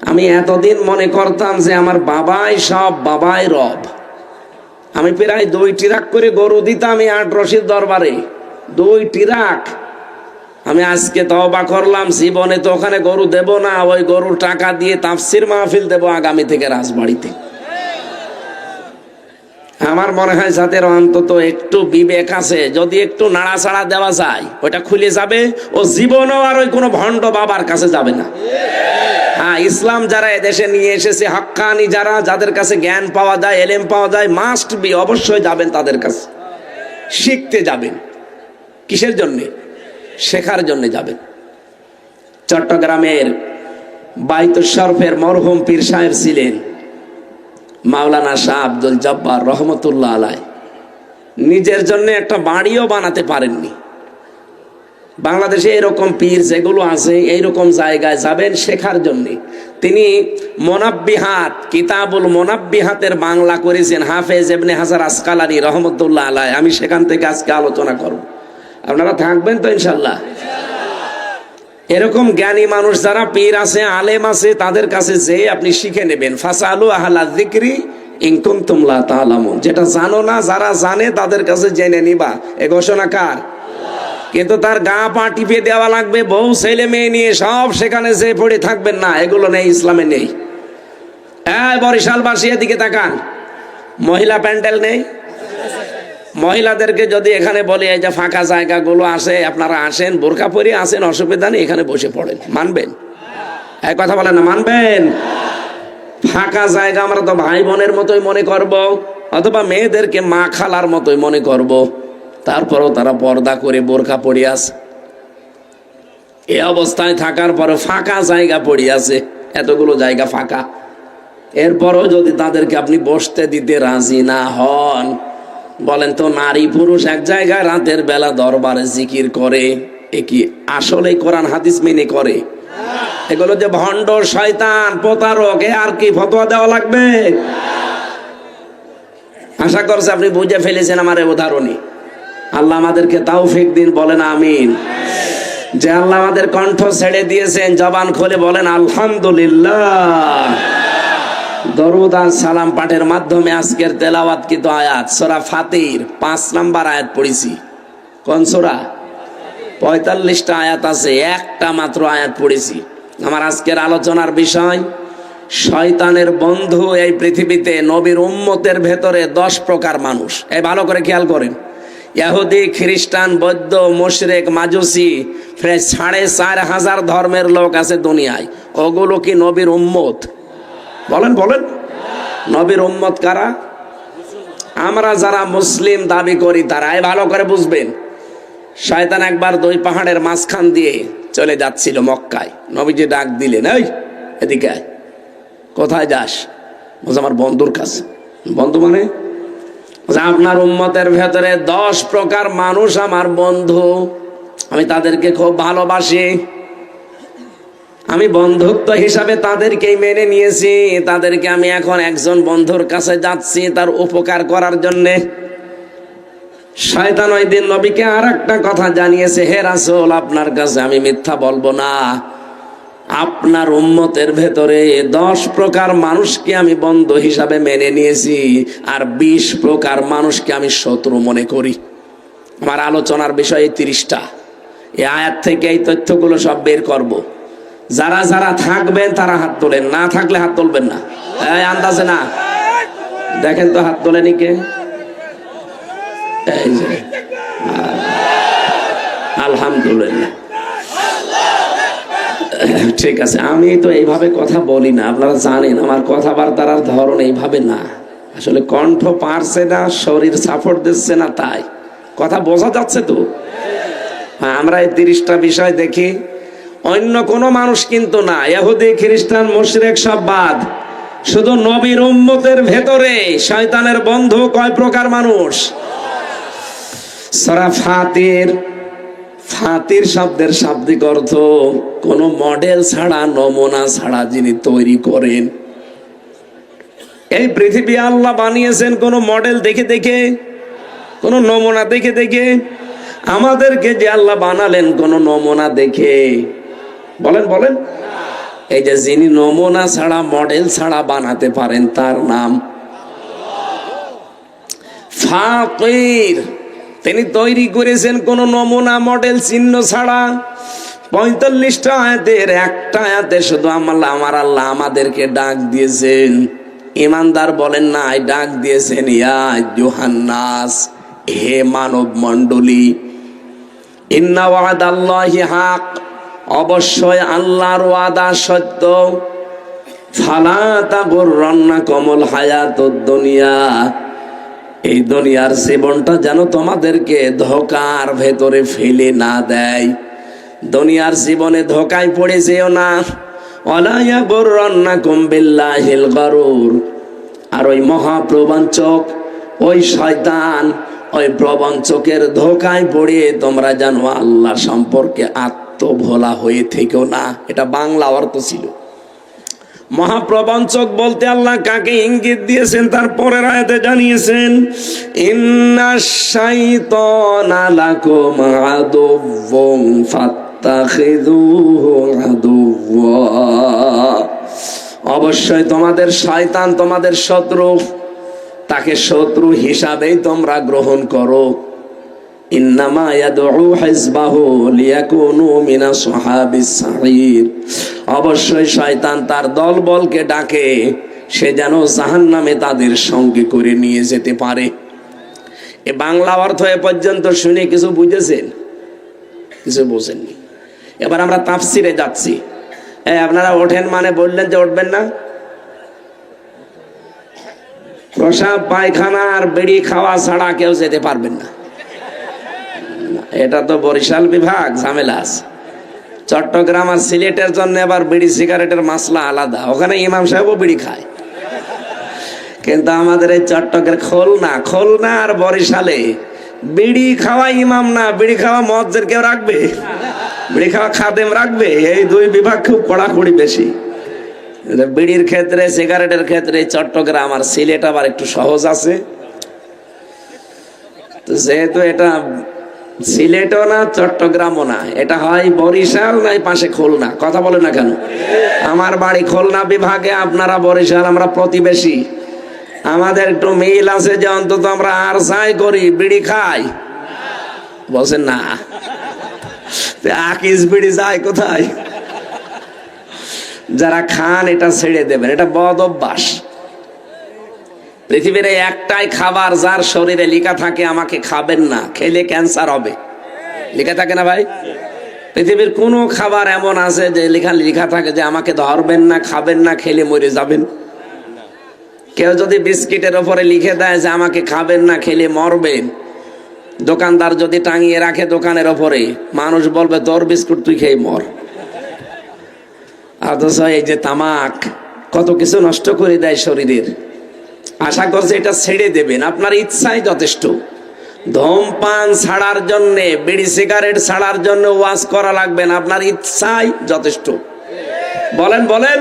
আমি এতদিন মনে করতাম যে আমার বাবাই সব, বাবাই রব। আমি প্রায় 2 ট্রাক করে গরু দিতাম এই 8 রশিদ দরবারে, 2 ট্রাক। আমি আজকে তওবা করলাম, জীবনে তো ওখানে গরু দেব না, ওই গরুর টাকা দিয়ে তাফসির মাহফিল দেব আগামী থেকে রাজবাড়িতে। আমার মনে হয় যাদের অন্তত একটু বিবেক আছে, যদি একটু নাড়াচাড়া দেওয়া যায় ওটা খুলে যাবে, ও জীবনও আর ওই কোনো ভণ্ড বাবার কাছে যাবে না। হ্যাঁ, ইসলাম যারা এদেশে নিয়ে এসেছে, হাক্কানি যারা, যাদের কাছে জ্ঞান পাওয়া যায়, এলেম পাওয়া যায়, মাস্ট বি অবশ্যই যাবেন তাদের কাছে, শিখতে যাবেন। কিসের জন্যে? শেখার জন্য যাবেন। চট্টগ্রামের বাইতুল শরফের মরহুম পীর সাহেব ছিলেন মাওলানা শাহ আব্দুল জব্বার রহমতুল্লাহ আলাই। নিজের জন্য একটা বাড়িও বানাতে পারেননি। বাংলাদেশে এরকম পীর যেগুলো আছে, এইরকম জায়গায় যাবেন শেখার জন্য। তিনি মোনাব্বিহাত, কিতাবুল মোনাব্বিহাতের বাংলা করেছেন হাফেজ ইবনে হাজার আসকালানি রহমতুল্লাহ আলাই। আমি সেখান থেকে আজকে আলোচনা করব, আপনারা থাকবেন তো ইনশাল্লাহ। এরকম জ্ঞানী মানুষ যারা পীর আছে, আলেম আছে, তাদের কাছে যে আপনি শিখে নেবেন। ফাসালু আহলা যিকরি ইন কুনতুম লা তা'লামুন। যেটা জানো না, যারা জানে তাদের কাছে জেনে নিবা। এ ঘোষণা কার? কিন্তু তার গা পা টিপে দেওয়া লাগবে, বউ ছেলে মেয়ে নিয়ে সব সেখানে যে পড়ে থাকবেন না, এগুলো নেই, ইসলামে নেই। বরিশালবাসী এদিকে তাকান, মহিলা প্যান্ডেল নেই। মহিলাদেরকে যদি এখানে বলি এই যে ফাঁকা জায়গাগুলো আসে, আপনারা আসেন, বোরকা পরে আসেন, অসুবিধা নেই, এখানে বসে পড়েন, মানবেন? এক কথা বলেন না, মানবেন? ফাঁকা জায়গা আমরা তো ভাই বোনের মতোই মনে করব, অথবা মেয়েদেরকে মা খালার মতোই মনে করব, তারপরেও তারা পর্দা করে বোরকা পরে আছে। এই অবস্থায় থাকার পরে ফাঁকা জায়গা পড়ে আছে, এতগুলো জায়গা ফাঁকা, এরপরও যদি তাদেরকে আপনি বসতে দিতে রাজি না হন, বলেন তো নারী পুরুষ এক জায়গায় রাতের বেলা দরবারে জিকির করে, এ কি আসলে কোরআন হাদিস মেনে করে? এগুলো যে ভণ্ড, শয়তান, প্রতারক, এ আর কি ফতোয়া দেওয়া লাগবে? আশা করছি আপনি বুঝে ফেলেছেন আমার এই উদাহরণে। আল্লাহ আমাদেরকে তৌফিক দিন, বলেন আমিন। যে আল্লাহ আমাদের কণ্ঠ ছেড়ে দিয়েছেন, জবান খুলে বলেন আলহামদুলিল্লাহ। দরুদ আর সালাম পাঠের মাধ্যমে আজকের তেলাওয়াতকৃত আয়াত সূরা ফাতির 5 নম্বর আয়াত পড়েছি। কোন সূরা? 45টা আয়াত আছে, একটা মাত্র আয়াত পড়েছি। আমার আজকের আলোচনার বিষয় শয়তানের বন্ধু এই পৃথিবীতে নবীর উম্মতের ভেতরে 10 প্রকার মানুষ। এই ভালো করে খেয়াল করেন। ইহুদি, খ্রিস্টান, বৌদ্ধ, মুশরিক, মাজুসি, প্রায় 4500 ধর্মের লোক আছে দুনিয়ায়। ওগুলো কি নবীর উম্মত? বলেন বলেন, নবীর উম্মত কারা? আমরা যারা মুসলিম দাবি করি তারাই। ভালো করে বুঝবেন। শয়তান একবার 2 পাহাড়ের মাঝখান দিয়ে চলে যাচ্ছিল মক্কায়। নবীজি ডাক দিলেন, এই এদিকে আয়। কোথায় যাস? বলছে আমার বন্ধুর কাছে। বন্ধু মানে? আপনার উম্মতের ভেতরে 10 প্রকার মানুষ আমার বন্ধু, আমি তাদেরকে খুব ভালোবাসি, আমি বন্ধুত্ব হিসাবে তাদেরকেই মেনে নিয়েছি। তাদেরকে আমি এখন একজন বন্ধুর কাছে যাচ্ছি তার উপকার করার জন্যে। শয়তান ওই দিন নবীকে আর একটা কথা জানিয়েছে, হে রাসূল, আপনার কাছে আমি মিথ্যা বলবো না, আপনার উম্মতের ভেতরে 10 প্রকার মানুষকে আমি বন্ধু হিসাবে মেনে নিয়েছি, আর 20 প্রকার মানুষকে আমি শত্রু মনে করি। আমার আলোচনার বিষয় 30টা। এই আয়াত থেকে এই তথ্যগুলো সব বের করব। যারা যারা থাকবেন তারা হাত তোলেন, না থাকলে হাত তুলবেন না। এই আন্দাজে না, দেখেন তো হাত তোলেনি কে? এই যে আলহামদুলিল্লাহ, ঠিক আছে। আমি তো এইভাবে কথা বলি না, আপনারা জানেন আমার কথাবার্তার ধরন এইভাবে না। আসলে কণ্ঠ পারছে না, শরীর সাপোর্ট দিচ্ছে না, তাই কথা বোঝা যাচ্ছে তো। আমরা এই 30টা বিষয় দেখি, অন্য কোনো মানুষ কিন্তু না, ইহুদি, খ্রিস্টান, মুশরিক সব বাদ, শুধু নবীর উম্মতের ভেতরে শয়তানের বন্ধু কয় প্রকার মানুষ? সূরা ফাতির, ফাতির শব্দের শাব্দিক অর্থ কোন মডেল ছাড়া, নমুনা ছাড়া যিনি তৈরি করেন। এই পৃথিবী আল্লাহ বানিয়েছেন কোন মডেল দেখে দেখে, কোন নমুনা দেখে দেখে? আমাদেরকে যে আল্লাহ বানালেন কোন নমুনা দেখে? বলেন বলেন। এই যে যিনি নমুনা ছাড়া, মডেল ছাড়া বানাতে পারেন তার নাম। ফাকির, তিনি তৈরি করেছেন কোন নমুনা মডেল চিহ্ন ছাড়া। 45টা আয়াতের একটা আয়াতে শুধু আমার আল্লাহ আমাদেরকে ডাক দিয়েছেন। ইমানদার বলেন না, ডাক দিয়েছেন ইয়া আইয়ুহান্নাস, হে মানব মণ্ডলী, ইন্না ওয়াদাল্লাহি হক, অবশ্যই আল্লাহর ওয়াদা সত্য। ফালা তাগুররান্নাকুমুল হায়াতুদ দুনিয়া, এই দুনিয়ার জীবনটা যেন তোমাদেরকে ধোঁকার ভেতরে ফেলে না দেয়। দুনিয়ার জীবনে ধোঁকায় পড়ে যেও না। ওয়ালা ইয়াগুররান্নাকুম বিল্লাহিল গরুর, আর ওই মহাপ্রবঞ্চক, ওই শয়তান, ওই প্রবঞ্চকের ধোঁকায় পড়ে তোমরা যেন আল্লাহ সম্পর্কে আত্মভোলা হয়ে থেকো না। এটা বাংলা অর্থ ছিল। মহাপ্রবঞ্চক বলতে আল্লাহ কাকে ইঙ্গিত দিয়েছেন তার পরের আয়াতে জানিয়েছেন, ইন্নাশ শাইতানা লাকুম আদুওয়ুন ফাত্তাখিযুহু আদুওয়া, অবশ্যই তোমাদের শয়তান তোমাদের শত্রু, তাকে শত্রু হিসাবেই তোমরা গ্রহণ করো। ইন্নামা ইয়াদউ হিজবাহু লিয়াকুনু মিনাস সাহাবিস সাঈর, অবশ্যই শয়তান তার দলবলকে ডাকে সে যেন জাহান্নামে তাদের সঙ্গে করে নিয়ে যেতে পারে। এ বাংলা অর্থ এ পর্যন্ত শুনে কিছু বুঝেছেন? কিছু বোঝেননি। এবার আমরা তাফসিরে যাচ্ছি। আপনারা ওঠেন মানে বললেন যে উঠবেন না? প্রসাব পায়খানা আর বিড়ি খাওয়া ছাড়া কেউ যেতে পারবেন না। এটা তো বরিশাল বিভাগ, ঝামেলা আছে। চট্টগ্রাম আর সিলেটের জন্য আবার বিড়ি সিগারেটের মাসলা আলাদা, ওখানে ইমাম সাহেবও বিড়ি খায়। কিন্তু আমাদের এই চট্টগ্রাম, খুলনা আর বরিশালে বিড়ি খাওয়া ইমাম না, বিড়ি খাওয়া মুয়াজ্জিন কেউ রাখবে? বিড়ি খাওয়া খাদেম রাখবে? এই দুই বিভাগ খুব কড়াকড়ি বেশি। বিড়ির ক্ষেত্রে, সিগারেটের ক্ষেত্রে চট্টগ্রাম আর সিলেট আবার একটু সহজ আছে। তো যেহেতু এটা সিলেটও না চট্টগ্রামও না, এটা হয় বরিশাল নাই পাশে খুলনা। কথা বলে না কেন? আমার বাড়ি খুলনা বিভাগে, আপনারা বরিশাল, আমরা প্রতিবেশী। আমাদের একটু মিল আছে যে অন্তত আমরা আর যাই করি, বিড়ি খাই। বলছেন না? আকিস বিড়ি যায় কোথায়? যারা খান এটা ছেড়ে দেবেন, এটা বদ অভ্যাস। পৃথিবীর একটাই খাবার যার শরীরে লেখা থাকে আমাকে খাবেন না, খেলে ক্যান্সার হবে, লেখা থাকে না ভাই? পৃথিবীর কোন খাবার এমন আছে যে লেখা থাকে যে আমাকে ধরবেন না, খাবেন না, খেলে মরে যাবেন? কেউ যদি বিস্কিটের উপরে লিখে দেয় যে আমাকে খাবেন না, খেলে মরবেন, দোকানদার যদি টাঙিয়ে রাখে দোকানের ওপরে, মানুষ বলবে তোর বিস্কুট তুই খেয়ে মর। অথচ এই যে তামাক কত কিছু নষ্ট করে দেয় শরীরের। আশা করছে এটা ছেড়ে দেবেন, আপনার ইচ্ছাই যথেষ্ট। ধূমপান ছাড়ার জন্য, বিড়ি সিগারেট ছাড়ার জন্য ওয়াজ করা লাগবে না, আপনার ইচ্ছাই যথেষ্ট। বলেন বলেন,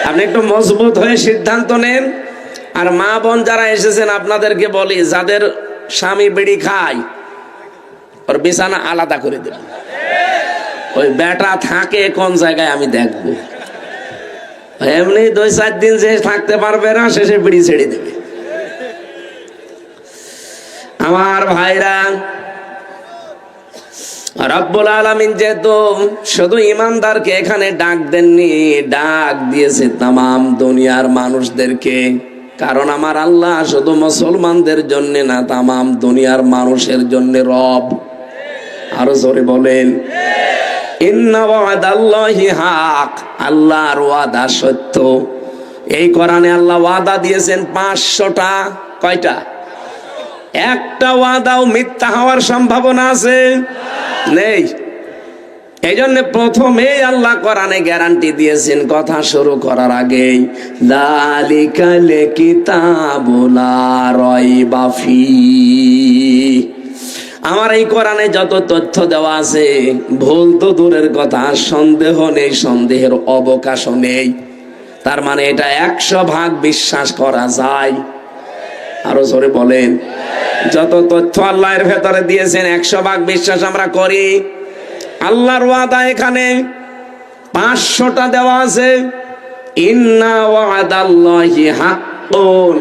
আপনি একটু মজবুত হয়ে সিদ্ধান্ত নেন। আর মা বোন যারা এসেছেন আপনাদেরকে বলি, যাদের স্বামী বিড়ি খায় ওর বিছানা আলাদা করে দেবেন। ওই বেটা থাকে কোন জায়গায় আমি দেখবো। এমনি 2-4 দিন যে থাকতে পারবে না, শেষে বিড়ি ছেড়ে দেবে। আমার ভাইরা, রব্বুল আলামিন যেহেতু শুধু ইমানদারকে এখানে ডাক দেননি, ডাক দিয়েছে তামাম দুনিয়ার মানুষদেরকে। কারণ আমার আল্লাহ শুধু মুসলমানদের জন্য না, তামাম দুনিয়ার মানুষের জন্য রব। আরো জোরে বলেন, ইন্না ওয়াদাল্লাহি হক, আল্লাহর ওয়াদা সত্য। এই কোরআনে আল্লাহ ওয়াদা দিয়েছেন 500টা। কয়টা? একটা ওয়াদাও মিথ্যা হওয়ার সম্ভাবনা আছে? নেই। এই জন্য প্রথমেই আল্লাহ কোরআনে গ্যারান্টি দিয়েছেন কথা শুরু করার আগেই, যালিকাল কিতাবু লা রাইবা ফীহ। আমার এই কোরআনে যত তথ্য দেওয়া আছে, ভুল তো দূরের কথা, সন্দেহ নেই, সন্দেহের অবকাশও নেই। তার মানে এটা 100% বিশ্বাস করা যায়। আরো জোরে বলেন, যত তথ্য আল্লাহর ভেতরে দিয়েছেন 100% বিশ্বাস আমরা করি। আল্লাহর ওয়াদা এখানে 500টা দেওয়া আছে। ইন্না ওয়াদাল্লাহি হাক্কুন,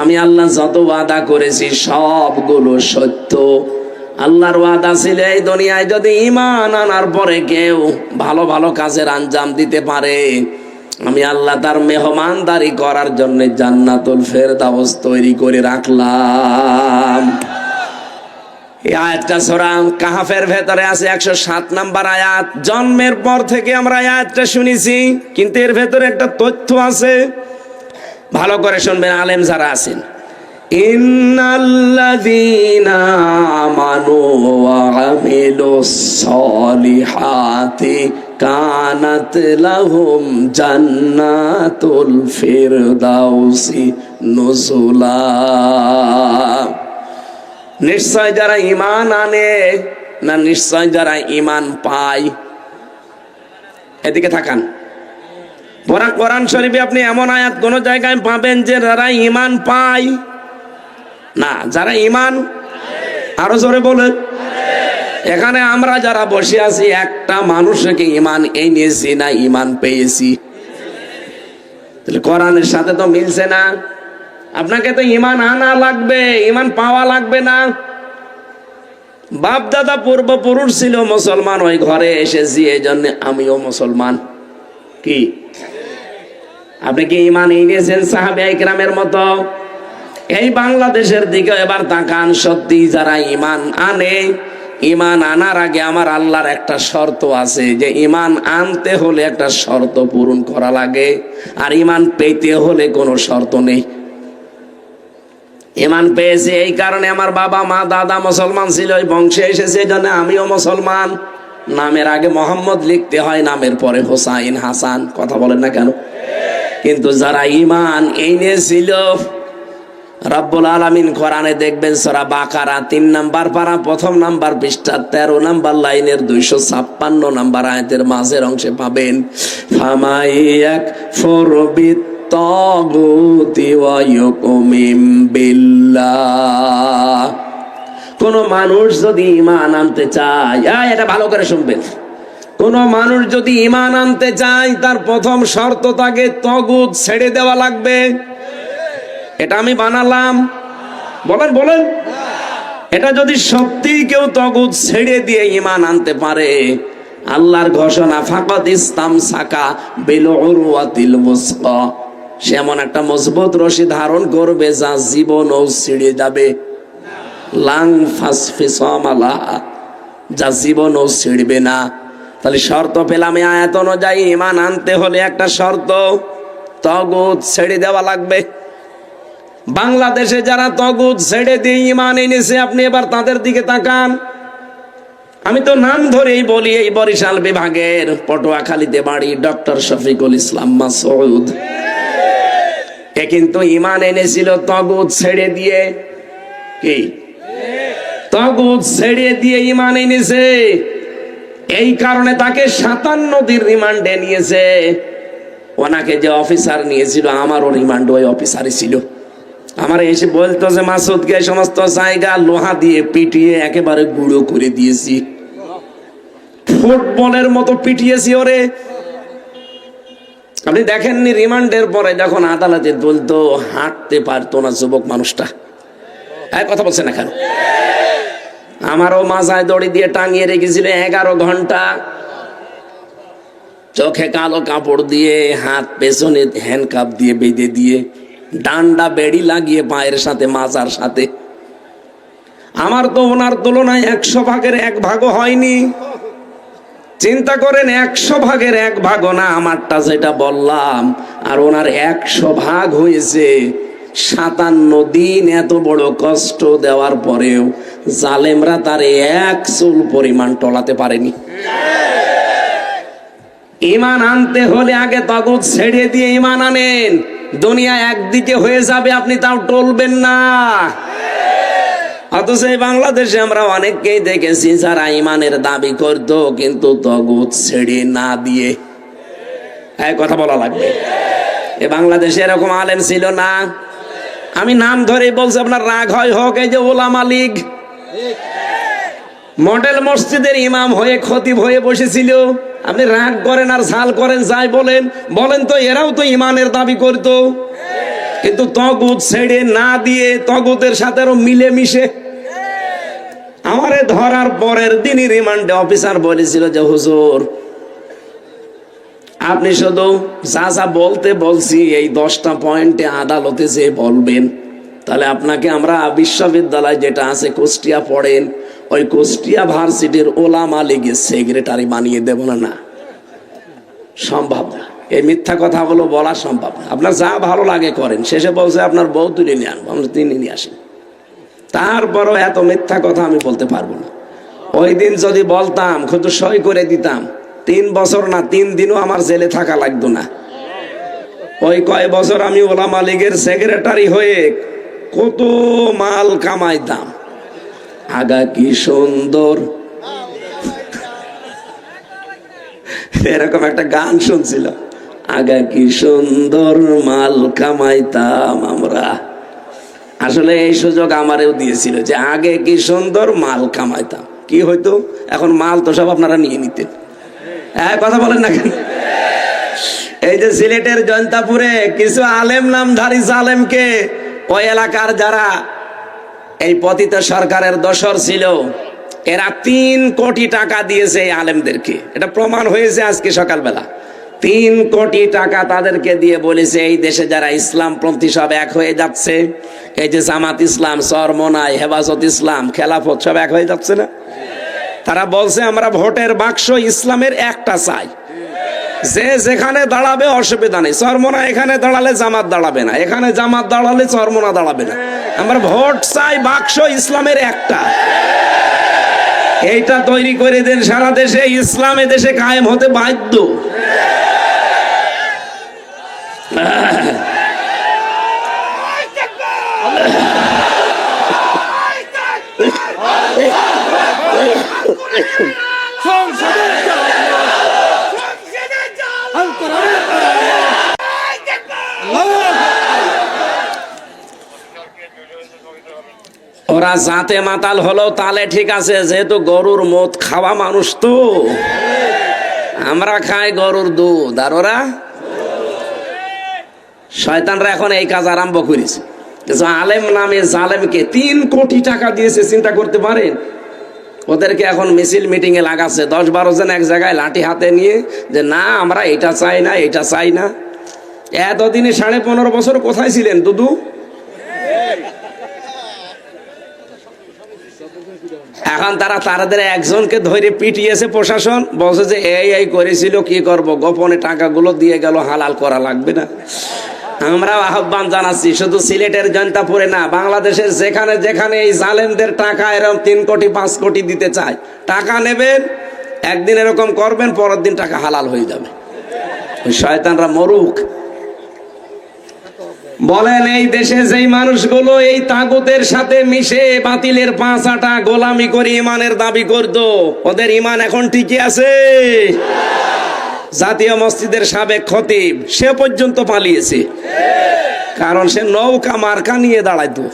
আমি আল্লাহ যত ওয়াদা করেছি সবগুলো সত্য। আল্লাহর ওয়াদা ছিল এই দুনিয়ায় যদি ঈমান আনার পরে কেউ ভালো ভালো কাজের আঞ্জাম দিতে পারে, আমি আল্লাহ তার মেহমানদারি করার জন্য জান্নাতুল ফেরদাউস তৈরি করে রাখলাম। এই আয়াতটা সূরা কাহফের ভেতরে আছে, 107 নম্বর আয়াত। জন্মের পর থেকে আমরা আয়াতটা শুনেছি, কিন্তু এর ভেতরে একটা তথ্য আছে, ভালো করে শুনবেন আলেম যারা আছেন। ইন্নাল্লাযীনা আমানু ওয়া আমিলুস সলিহাতি কানাত লাহুম জান্নাতুল ফিরদাউসি নুজুলা। নিশ্চয় যারা ঈমান আনে, না নিশ্চয় যারা ঈমান পায়। এদিকে তাকান, পুরা কোরআন শরীফে আপনি এমন আয়াত কোন জায়গায় পাবেন যে যারা ঈমান পায় না, যারা ঈমান, আরো জোরে বলেন। এখানে আমরা যারা বসে আছি একটা মানুষকে ঈমান এনেছি না ঈমান পেয়েছি? তাহলে কোরআনের সাথে তো মিলছে না। আপনাকে তো ঈমান আনা লাগবে, ঈমান পাওয়া লাগবে না। বাপ দাদা পূর্বপুরুষ ছিল মুসলমান, ওই ঘরে এসেছি এই জন্য আমিও মুসলমান। কি আপনি কি ঈমান এনেছেন সাহাবায়ে কেরামের মতো? এই বাংলাদেশের দিকে এবার তাকান। সত্যি যারা ঈমান আনে, ঈমান আনার আগে আমার আল্লাহর একটা শর্ত আছে, যে ঈমান আনতে হলে একটা শর্ত পূরণ করা লাগে, আর ঈমান পেতে হলে কোনো শর্ত নেই। ঈমান পেয়েছি এই কারণে, আমার বাবা মা দাদা মুসলমান ছিল, ওই বংশে এসেছে, এই জন্য আমিও মুসলমান। নামের আগে মোহাম্মদ লিখতে হয়, নামের পরে হোসাইন হাসান। কথা বলেন না কেন? কিন্তু যারা ঈমান এনেছিল, রব্বুল আলামিন কোরআনে দেখবেন সূরা বাকারা 3 নাম্বার পারা 1 নাম্বার পৃষ্ঠা 13 নাম্বার লাইনের 256 নাম্বার আয়াতের মাঝের অংশে পাবেন, ফামাইয়াক ফরবিত তাগুতি ওয়া ইউমিন বিল্লাহ। কোন মানুষ যদি ঈমান আনতে চায়, এটা ভালো করে শুনবেন, কোন মানুষ যদি ঈমান আনতে চায় তার প্রথম শর্ত তাকে তাগুত ছেড়ে দেওয়া লাগবে। এটা আমি বানালাম? বলেন বলেন। এটা যদি সত্যি কেউ তাগুত ছেড়ে দিয়ে ঈমান আনতে পারে, আল্লাহর ঘোষণা ফাকাদ ইসতামসাকা বিল উরওয়াতিল মুসকা, সে এমন একটা মজবুত রশি ধারণ করবে যা জীবনও ছিঁড়ে যাবে। লাং ফাসফিসামালা, যা জীবনও ছিঁড়বে না। তাহলে শর্ত পেলাম এই আয়াত অনুযায়ী, ঈমান আনতে হলে একটা শর্ত, তাগুত ছেড়ে দেওয়া লাগবে। বাংলাদেশে যারা তাগুত ছেড়ে দিয়ে ঈমান এনেছে, আপনি এবার তাদের দিকে তাকান। আমি তো নাম ধরেই বলি, এই বরিশাল বিভাগের পটুয়াখালীতে বাড়ি ডক্টর শফিকুল ইসলাম মাসউদ। এ কিন্তু ঈমান এনেছিল তাগুত ছেড়ে দিয়ে। কি তাগুত ছেড়ে দিয়ে ঈমান এনেছে, এই কারণে তাকে 57 দিন রিমান্ডে নিয়েছে। ওনাকে যে অফিসার নিয়েছিল, আমারও রিমান্ড ওই অফিসারই ছিল। আমার এসে বলতো যে মাসুদকে সমস্ত জায়গা লোহা দিয়ে পিটিয়ে একেবারে গুঁড়ো করে দিয়েছি, ফুটবলের মতো পিটিয়েছি ওরে। আপনি দেখেননি রিমান্ডের পরে যখন আদালতে তুলতো, হাঁটতে পারতো না যুবক মানুষটা। কথা বলছে না কেন? আমারও মাজায় দড়ি দিয়ে টাঙিয়ে রেখেছিল 11 ঘন্টা, চোখে কালো কাপড় দিয়ে, হাত পেছনে হ্যান্ডকাপ দিয়ে বেঁধে দিয়ে, ডান্ডা বেড়ি লাগিয়ে পায়ের সাথে মাজার সাথে। আমার তো ওনার তুলনায় 100 ভাগের 1 ভাগও হয়নি। চিন্তা করেন, 100 ভাগের 1 ভাগও না আমারটা যেটা বললাম, আর ওনার 100 ভাগ হয়েছে। 57 দিন এত বড় কষ্ট দেওয়ার পরেও জালেমরা তার 1 চুল পরিমাণ টলাতে পারেনি। ঈমান আনতে হলে আগে তাগুত ছেড়ে দিয়ে ঈমান আনেন। দুনিয়া একদিকে হয়ে যাবে, আপনি তাও টলবেন না। অথচ এই বাংলাদেশে আমরা অনেককেই দেখেছি যারা ঈমানের দাবি করতো, কিন্তু তাগুত ছেড়ে না দিয়ে। কথা বলা লাগবে। এ বাংলাদেশে এরকম আলেম ছিল না। আমি নাম ধরে বলছি, আপনার রাগ হয় হোক, এই যে ওলামা লীগ মডেল মসজিদের ইমাম হয়ে খতিব হয়ে বসেছিল। আপনি রাগ করেন আর ঝাল করেন, যাই বলেন বলেন, তো এরাও তো ঈমানের দাবি করতো। কিন্তু তগুত ছেড়ে না দিয়ে তগুতের সাথে আরো মিলেমিশে আমারে ধরার পরের দিনই রিমান্ডে অফিসার বলেছিল যে হুজুর আপনি শুধু যা যা বলতে বলছি এই 10টা পয়েন্টে আদালতে যে বলবেন, তাহলে আপনাকে আমরা বিশ্ববিদ্যালয় যেটা আছে কুষ্টিয়া পড়েন, ওই কুষ্টিয়া ভার্সিটির ওলামা লীগের সেক্রেটারি বানিয়ে দেব না। না, সম্ভব না। এই মিথ্যা কথাগুলো বলা সম্ভব না। আপনার যা ভালো লাগে করেন। শেষে বলছে আপনার বউ তুলে নিয়ে আনবো, আমরা তিনি নিয়ে আসেন। তারপরও এত মিথ্যা কথা আমি বলতে পারবো না। ওই দিন যদি বলতাম শুধু সই করে দিতাম, 3 বছর না 3 দিনও আমার জেলে থাকা লাগতো না। ওই কয় বছর আমি ওলামা লীগের সেক্রেটারি হয়ে কত মাল কামাইতাম। আগা কি সুন্দর, এরকম একটা গান শুনছিল, আগা কি সুন্দর মাল কামাইতাম আমরা। আসলে এই সুযোগ আমারেও দিয়েছিল যে আগে কি সুন্দর মাল কামাইতাম। কি হইতো, এখন মাল তো সব আপনারা নিয়ে নিতেন। হ্যাঁ, কথা বলেন না কেন? এই যে সিলেটের জয়ন্তাপুরে কিছু আলেম নামধারী জালেমকে ওই এলাকার যারা এই পতিত সরকারের দোসর ছিল, এরা 3 কোটি টাকা দিয়েছে এই আলেমদেরকে। এটা প্রমাণ হয়েছে আজকে সকালবেলা। 3 কোটি টাকা তাদেরকে দিয়ে বলেছে এই দেশে যারা ইসলামপন্থী সব এক হয়ে যাচ্ছে, এই যে জামাত ইসলাম, চরমনাই, হেফাজত ইসলাম, খেলাফত সব এক হয়ে যাচ্ছে না। তারা বলছে আমরা ভোটের বাক্স ইসলামের একটা চাই, যে যেখানে দাঁড়াবে অসুবিধা নেই। চরমনা এখানে দাঁড়ালে জামাত দাঁড়াবে না, এখানে জামাত দাঁড়ালে চরমনা দাঁড়াবে না। আমরা ভোট চাই বাক্স ইসলামের একটা। এইটা তৈরি করে দেন, সারা দেশে ইসলাম এ দেশে কায়েম হতে বাধ্য। ওরা জাতে মাতাল হলো তালে ঠিক আছে, যেহেতু গরুর মদ খাওয়া মানুষ তো, আমরা খাই গরুর দুধ আর ওরা শয়তানরা এখন এই কাজ আরম্ভ করেছে। কিছু আলেম নামে জালেমকে 3 কোটি টাকা দিয়েছে, চিন্তা করতে পারেন। ওদেরকে এখন মিছিল মিটিং এ লাগাচ্ছে, 10-12 জন এক জায়গায় লাঠি হাতে নিয়ে যে না আমরা এটা চাই না, এটা চাই না। এতদিনে 15.5 বছর কোথায় ছিলেন দুদু? এখন তাদের একজনকে ধরে পিটিয়েছে প্রশাসন, বলছে যে এই করেছিল, কি করব, গোপনে টাকাগুলো দিয়ে গেল, হালাল করা লাগবে না। আমরা আহ্বান জানাচ্ছি, শুধু সিলেটের জয়ন্তাপুরে না, বাংলাদেশের যেখানে যেখানে এই জালেমদের টাকা এরকম 3 কোটি 5 কোটি দিতে চায়, টাকা নেবেন, একদিন এরকম করবেন, পরের দিন টাকা হালাল হয়ে যাবে। ওই শয়তানরা মরুক। বলেন এই দেশে যেই মানুষগুলো এই তাগুতের সাথে মিশে বাতিলের 5 আটা গোলামি করে ইমানের দাবি করতো, ওদের ইমান এখন টিকে আছে? জাতীয় মসজিদের সাবেক খতিব সে পর্যন্ত পালিয়েছে, কারণ সে নৌকা মার্কা নিয়ে দাঁড়াইতো।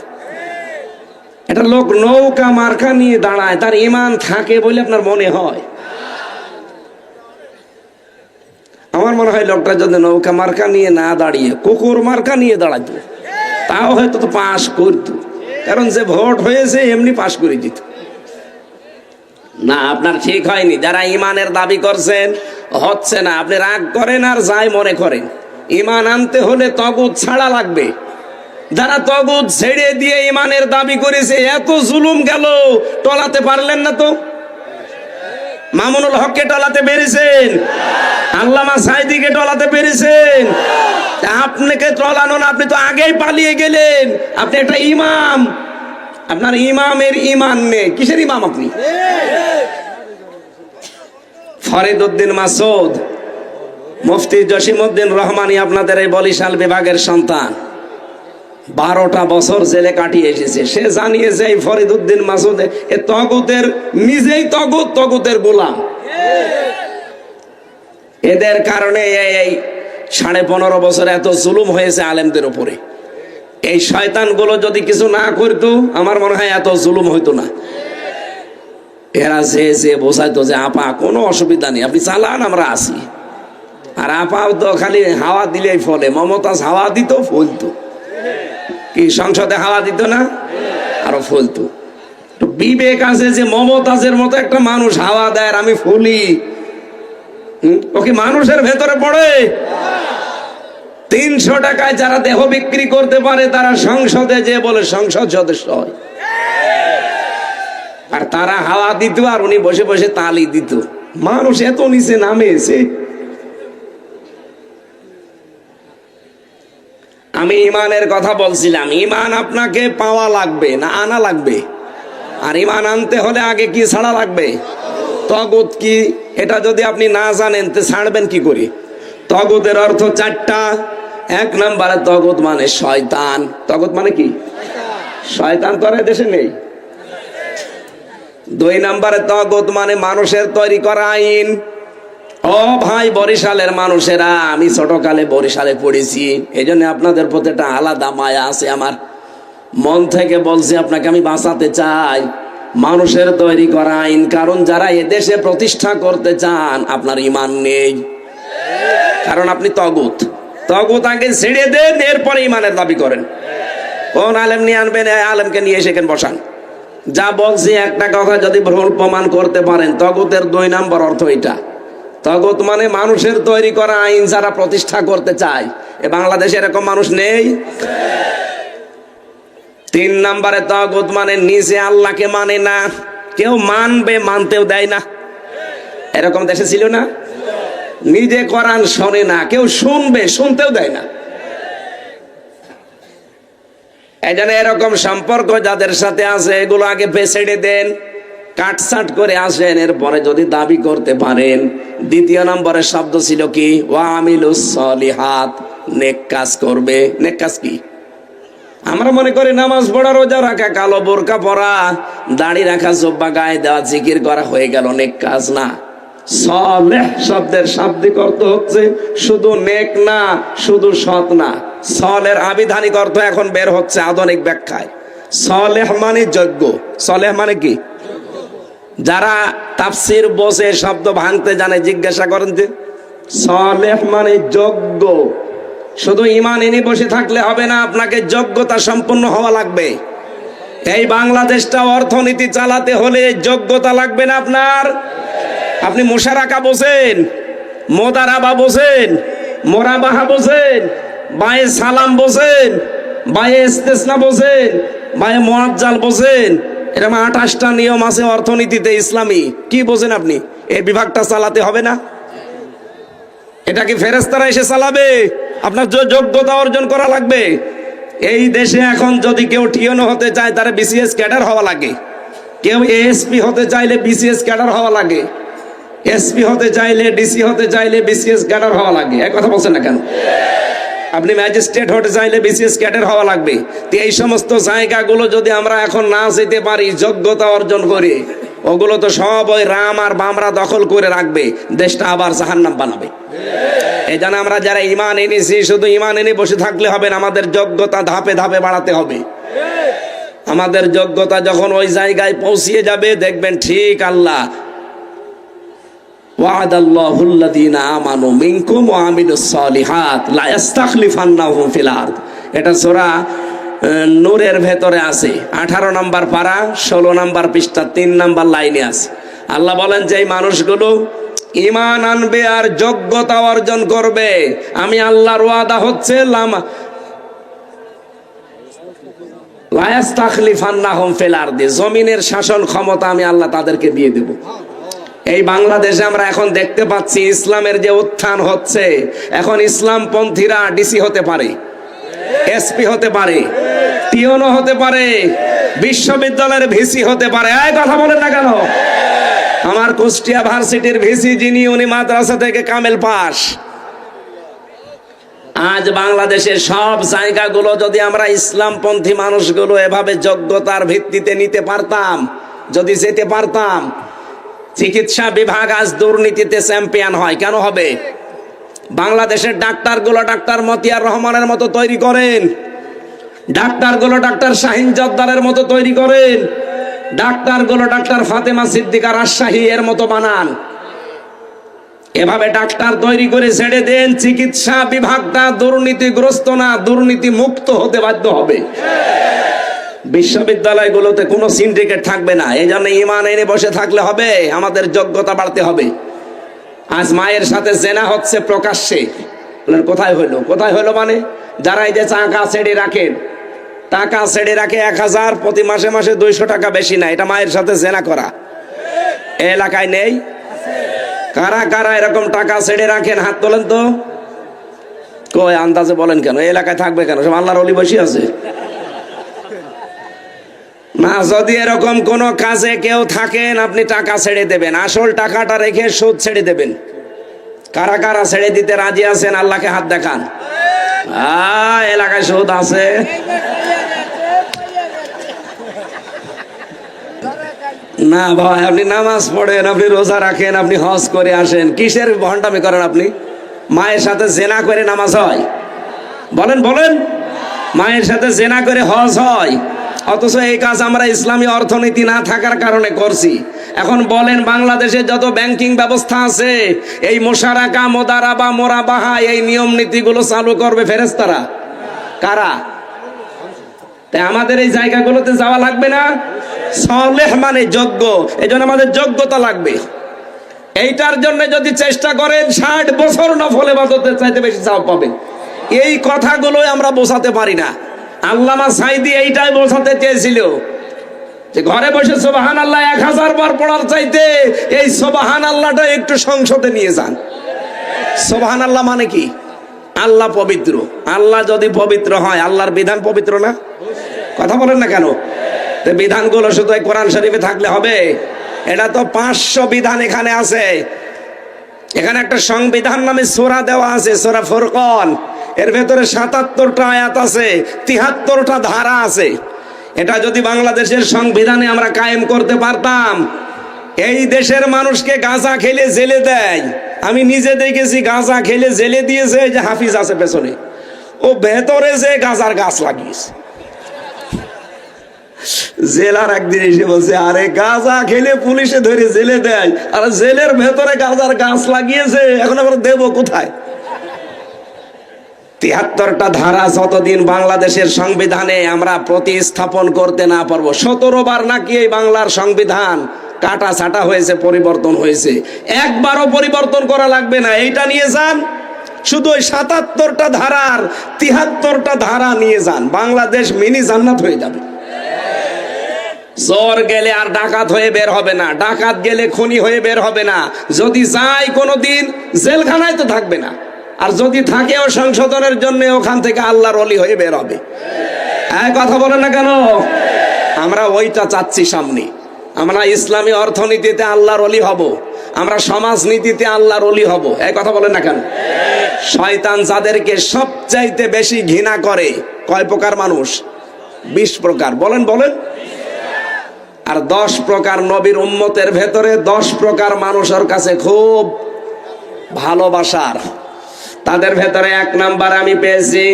এটা লোক নৌকা মার্কা নিয়ে দাঁড়ায়, তার ইমান থাকে বলে আপনার মনে হয়? আমার মনে হয় লোকটা যদি নৌকা মার্কা নিয়ে না দাঁড়িয়ে কুকুর মার্কা নিয়ে দাঁড়াতো, তাও হয়তো তো পাশ করতো, কারণ যে ভোট হয়েছে এমনি পাশ করে দিত। না, আপনার ঠিক হয়নি। যারা ইমানের দাবি করছেন হচ্ছে না, আপনি রাগ করেন আর যাই মনে করেন, ইমান আনতে হলে তগুত ছাড়া লাগবে। যারা তগুত ছেড়ে দিয়ে ইমানের দাবি করেছে, এত জুলুম গেল, টলাতে পারলেন না তো? মামুনুল হককে টলাতে পেরেছেন? আল্লামা সাইদিকে টলাতে পেরেছেন? আপনাকে টলানো না, আপনি তো আগেই পালিয়ে গেলেন। আপনি একটা ইমাম, আপনার ইমামের ইমান নেই। কিসের ইমাম আপনি? ফরিদউদ্দিন মাসুদ, মুফতি জসিমউদ্দিন রহমানী আপনাদের এই বরিশাল বিভাগের সন্তান, 12টা বছর জেলে কাটিয়ে এসেছে। সে জানিয়েছে এই ফরিদউদ্দিন মাসুদ এ তগুতের, নিজেই তগুতের গোলাম। এদের কারণে এই 15.5 বছর এত জুলুম হয়েছে আলেমদের উপরে। এই শয়তানগুলো যদি কিছু না করতো, আমার মনে হয় এত জুলুম হইতো না। এরা যে বোঝাইতো যে আপা কোনো অসুবিধা নেই, আপনি চালান, আমরা আসি। আর আপাও তো খালি হাওয়া দিলেই ফলে, মমতাজ হাওয়া দিত, ফলতো। কি সংসদে হাওয়া দিত না, আরো ফুলতো। তো বিবেক আছে যে মমতাজের মতো একটা মানুষ হাওয়া দেয় আর আমি ফুলি, ও কি মানুষের ভেতরে পড়ে? 300 টাকায় যারা দেহ বিক্রি করতে পারে তারা সংসদে যে বলে সংসদ সদস্য হয়, আর তারা হাওয়া দিত আর উনি বসে বসে তালি দিত। মানুষ এত নিচে নামেছে। আমি ইমানের কথা বলছিলাম, ইমান আপনাকে পাওয়া লাগবে না আনা লাগবে? আর ইমান আনতে হলে আগে কি ছাড়া লাগবে? তগুত কি, এটা যদি আপনি না জানেন তো ছাড়বেন কি করে? তগুতের অর্থ 4টা। 1 নম্বরে তগুত মানে শয়তান। তগুত মানে কি? শয়তান তো আর দেশে নেই। 2 নম্বরে তগুত মানে মানুষের তৈরি করা আইন। ও ভাই বরিশালের মানুষেরা, আমি ছোটকালে বরিশালে পড়েছি, এই জন্য আপনাদের প্রতি একটা আলাদা মায়া আছে আমার। মন থেকে বলছি আপনাকে আমি বাঁচাতে চাই। মানুষের তৈরি করা আইন, কারণ যারা এদেশে প্রতিষ্ঠা করতে চান আপনার ইমান নেই, কারণ আপনি তগুত। তগুত আগে ছেড়ে দেন, এরপরে ইমানের দাবি করেন। কোন আলেম নিয়ে আনবেন? আলেমকে নিয়ে সেখানে বসান। যা বলছি একটা কথা যদি ভুল প্রমাণ করতে পারেন, তগুতের 2 নম্বর অর্থ এটা। তগুত মানে মানুষের তৈরি করা আইন যারা প্রতিষ্ঠা করতে চায়। এ বাংলাদেশে এরকম মানুষ নেই। 3 নম্বরে তগুত মানে নিজে আল্লাহকে মানে না, কেউ মানবে মানতেও দেয় না। এরকম দেশে ছিল না? নিজে কোরআন শোনে না, কেউ শুনবে শুনতেও দেয় না। এই জন্য এরকম সম্পর্ক যাদের সাথে আছে এগুলো আগে ছেড়ে দেন, কাটছাট করে আসেন, এরপরে যদি দাবি করতে পারেন। 2 নম্বরের শব্দ ছিল কি? ওয়া আমিলুস সলিহাত, নেক কাজ করবে। নেক কাজ কি? আমরা মনে করি নামাজ পড়া, রোজা রাখা, কালো বোরকা পরা, দাড়ি রাখা, জুব্বা গায়ে দেওয়া, জিকির করা হয়ে গেল নেক কাজ না। সলেহ শব্দের শাব্দিক অর্থ হচ্ছে শুধু নেক না, শুধু সৎ না। সলের আবিধানিক অর্থ এখন বের হচ্ছে আধুনিক ব্যাখ্যায়। সলেহ মানে যোগ্য। সলেহ মানে কি? যারা তাফসীর বোঝে, শব্দ ভাঙতে জানে জিজ্ঞাসা করেন যে সলেহ মানে যোগ্য। শুধু ঈমান এনে বসে থাকলে হবে না, আপনাকে যোগ্যতা সম্পন্ন হওয়া লাগবে। এই বাংলাদেশটা অর্থনীতি চালাতে হলে যোগ্যতা লাগবে না আপনার? আপনি মুশারাকা বোঝেন, মোদারাবা বোঝেন, মোরাবাহা বোঝেন, বায়ে সালাম বোঝেন, বায়ে ইস্তেসনা বোঝেন, বায়ে মুআজ্জাল বোঝেন। এরকম 28টা নিয়ম আছে অর্থনীতিতে ইসলামী। কি বোঝেন আপনি? এই বিভাগটা চালাতে হবে না? এটা কি ফেরেশতারা এসে চালাবে? আপনার যোগ্যতা অর্জন করা লাগবে। এই দেশে এখন যদি কেউ টিএনও হতে চায় তার বিসিএস ক্যাডার হওয়া লাগে, কেউ এএসপি হতে চাইলে বিসিএস ক্যাডার হওয়া লাগে, এসপি হতে চাইলে, ডিসি হতে চাইলে বিসিএস ক্যাডার হওয়া লাগে। এক কথা বলছেন না কেন? আপনি ম্যাজিস্ট্রেট হতে চাইলে বিসিএস ক্যাডার হওয়া লাগবে। তো এই সমস্ত জায়গাগুলো যদি আমরা এখন না যেতে পারি, যোগ্যতা অর্জন করে, ওগুলো তো সব ওই রাম আর বামরা দখল করে রাখবে, দেশটা আবার জাহান্নাম বানাবে। এই জন্য আমরা যারা ঈমান এনেছি, শুধু ঈমান এনে বসে থাকলে হবে না, আমাদের যোগ্যতা ধাপে ধাপে বাড়াতে হবে। আমাদের যোগ্যতা যখন ওই জায়গায় পৌঁছিয়ে যাবে, দেখবেন ঠিক আল্লাহ ওয়াদাল্লাহুল্লাযীনা আমানু মিনকুম ওয়া আমিলুস সলিহাত লা ইস্তাখলিফান্নাহুম ফিল আরদ। এটা সূরা নূরের ভেতরে আছে, 18 নম্বর পারা, 16 নম্বর পৃষ্ঠা, 3 নম্বর লাইনে আছে। আল্লাহ বলেন যে এই মানুষগুলো ঈমান আনবে আর যোগ্যতা অর্জন করবে, আমি আল্লাহর ওয়াদা হচ্ছে লা ইস্তাখলিফান্নাহুম ফিল আরদ, জমিনের শাসন ক্ষমতা আমি আল্লাহ তাদেরকে দিয়ে দেব। এই বাংলাদেশে আমরা এখন দেখতে পাচ্ছি ইসলামের যে উত্থান হচ্ছে, এখন ইসলামপন্থীরা ডিসি হতে পারে, এসপি হতে পারে, টিওনো হতে পারে, বিশ্ববিদ্যালয়ের ভিসি হতে পারে। এই কথা বলেন না কেন? আমার কুষ্টিয়া ভার্সিটির ভিসি যিনি, উনি মাদ্রাসা থেকে কামেল পাস। আজ বাংলাদেশের সব জায়গাগুলো যদি আমরা ইসলামপন্থী মানুষগুলো এভাবে যোগ্যতার ভিত্তিতে নিতে পারতাম, যদি যেতে পারতাম, চিকিৎসা বিভাগ আজ দুর্নীতিতে চ্যাম্পিয়ন হয়। কেন হবে? বাংলাদেশের ডাক্তারগুলো ডাক্তার মতিয়ার রহমানের মতো তৈরি করেন, ডাক্তারগুলো ডাক্তার শাহিন জর্দারের মতো তৈরি করেন, ডাক্তারগুলো ডাক্তার ফাতেমা সিদ্দিকা রাজশাহী এর মতো বানান। এভাবে ডাক্তার তৈরি করে ছেড়ে দেন, চিকিৎসা বিভাগটা দুর্নীতিগ্রস্ত না, দুর্নীতি মুক্ত হতে বাধ্য হবে। বিশ্ববিদ্যালয়গুলোতে কোনো সিন্ডিকেট থাকবে না। এই জন্য ইমান এনে বসে থাকলে হবে, আমাদের যোগ্যতা বাড়তে হবে। আজ মায়ের সাথে জেনা হচ্ছে প্রকাশ্যে। কোথায় হইলো? কোথায় হইলো মানে যারা এই যে টাকা ছেড়ে রাখেন, টাকা ছেড়ে রাখে 1000, প্রতি মাসে মাসে 200 টাকা বেশি না, এটা মায়ের সাথে জেনা করা। এই এলাকায় নেই? কারা কারা এরকম টাকা ছেড়ে রাখেন? হাত তোলেন তো। কই আন্দাজে বলেন কেন? এই এলাকায় থাকবে কেন? সব আল্লাহর ওলি বসে আছে না। যদি এরকম কোন কাজে কেউ থাকেন, আপনি টাকা ছেড়ে দেবেন, আসল টাকাটা রেখে সুদ ছেড়ে দেবেন। কারা কারা ছেড়ে দিতে রাজি আছেন? আল্লাহকে হাত দেখান। এলাকায় সুদ আছে। না ভাই, আপনি নামাজ পড়েন, আপনি রোজা রাখেন, আপনি হজ করে আসেন, কিসের ভণ্ডামি করেন আপনি? মায়ের সাথে জেনা করে নামাজ হয়? বলেন বলেন, মায়ের সাথে জেনা করে হজ হয়? অথচ এই কাজ আমরা ইসলামী অর্থনীতি না থাকার কারণে করছি। এখন বলেন, বাংলাদেশে যত ব্যাংকিং ব্যবস্থা আছে, এই মোশারাকা, মোদারাবা, মোরাবাহা, এই নিয়ম নীতিগুলো চালু করবে ফেরেশতারা? কারা? তাই আমাদের এই জায়গাগুলোতে যাওয়া লাগবে না? সালেহ মানে যোগ্য, এই জন্য আমাদের যোগ্যতা লাগবে। এইটার জন্য যদি চেষ্টা করেন, 60 বছর নফল ইবাদতের চাইতে বেশি সওয়াব পাবেন। এই কথাগুলোই আমরা বোঝাতে পারি না। আল্লামা সাঈদী এইটাই বোঝাতে চেয়েছিল যে ঘরে বসে সুবহানাল্লাহ 1000 বার পড়ার চাইতে এই সুবহানাল্লাহটা একটু সংসদে নিয়ে যান। সুবহানাল্লাহ মানে কি? আল্লাহ পবিত্র। আল্লাহ যদি পবিত্র হয়, আল্লাহর বিধান পবিত্র না? কথা বলেন না কেন? তো বিধানগুলো শুধু কোরআন শরীফে থাকলে হবে? এটা তো 500 বিধান এখানে আছে। এখানে একটা সংবিধান নামে সূরা দেওয়া আছে, সূরা ফুরকান। এর ভেতরে 77টা আয়াত আছে, 73টা ধারা আছে। এটা যদি বাংলাদেশের সংবিধানে আমরা কায়েম করতে পারতাম, এই দেশের মানুষকে গাঁজা খেলে জেলে দেয়। আমি নিজে দেখেছি, গাঁজা খেলে জেলে দিয়েছে। যে হাফিজ আছে পেছনে, ও ভেতরে যে গাঁজার গাছ লাগিয়েছে। জেলার একদিন এসে বলছে, আরে গাঁজা খেলে পুলিশে ধরে জেলে দেয়, আর জেলের ভেতরে গাঁজার গাছ লাগিয়েছে, এখন আমরা দেবো কোথায়? 73টা ধারা যতদিন বাংলাদেশের সংবিধানে আমরা প্রতিস্থাপন করতে না পারবো, 17 বার নাকি এই বাংলার সংবিধান কাটা ছাটা হয়েছে, পরিবর্তন হয়েছে, একবারও পরিবর্তন করা লাগবে না। এইটা নিয়ে যান, শুধু ওই 77টা ধারার 73টা ধারা নিয়ে যান, বাংলাদেশ মিনি জান্নাত হয়ে যাবে। চোর গেলে আর ডাকাত হয়ে বের হবে না, ডাকাত গেলে খুনি হয়ে বের হবে না, যদি যায় কোনোদিন জেলখানায় তো থাকবে না, আর যদি থাকেও সংশোধনের জন্য ওখান থেকে আল্লাহর ওলি হয়ে বের হবে। কথা বলেন না কেন? আমরা ওইটা চাচ্ছি সামনে। আমরা ইসলামী অর্থনীতিতে আল্লাহর ওলি হব, আমরা সমাজনীতিতে আল্লাহর ওলি হব। এই কথা বলেন না কেন? শয়তান যাদেরকে সবচাইতে বেশি ঘৃণা করে, কয় প্রকার মানুষ? 20 প্রকার। বলেন বলেন। আর 10 প্রকার নবীর উম্মতের ভেতরে 10 প্রকার মানুষের কাছে খুব ভালোবাসার। তাদের ভেতরে 1 নাম্বার আমি পেয়েছি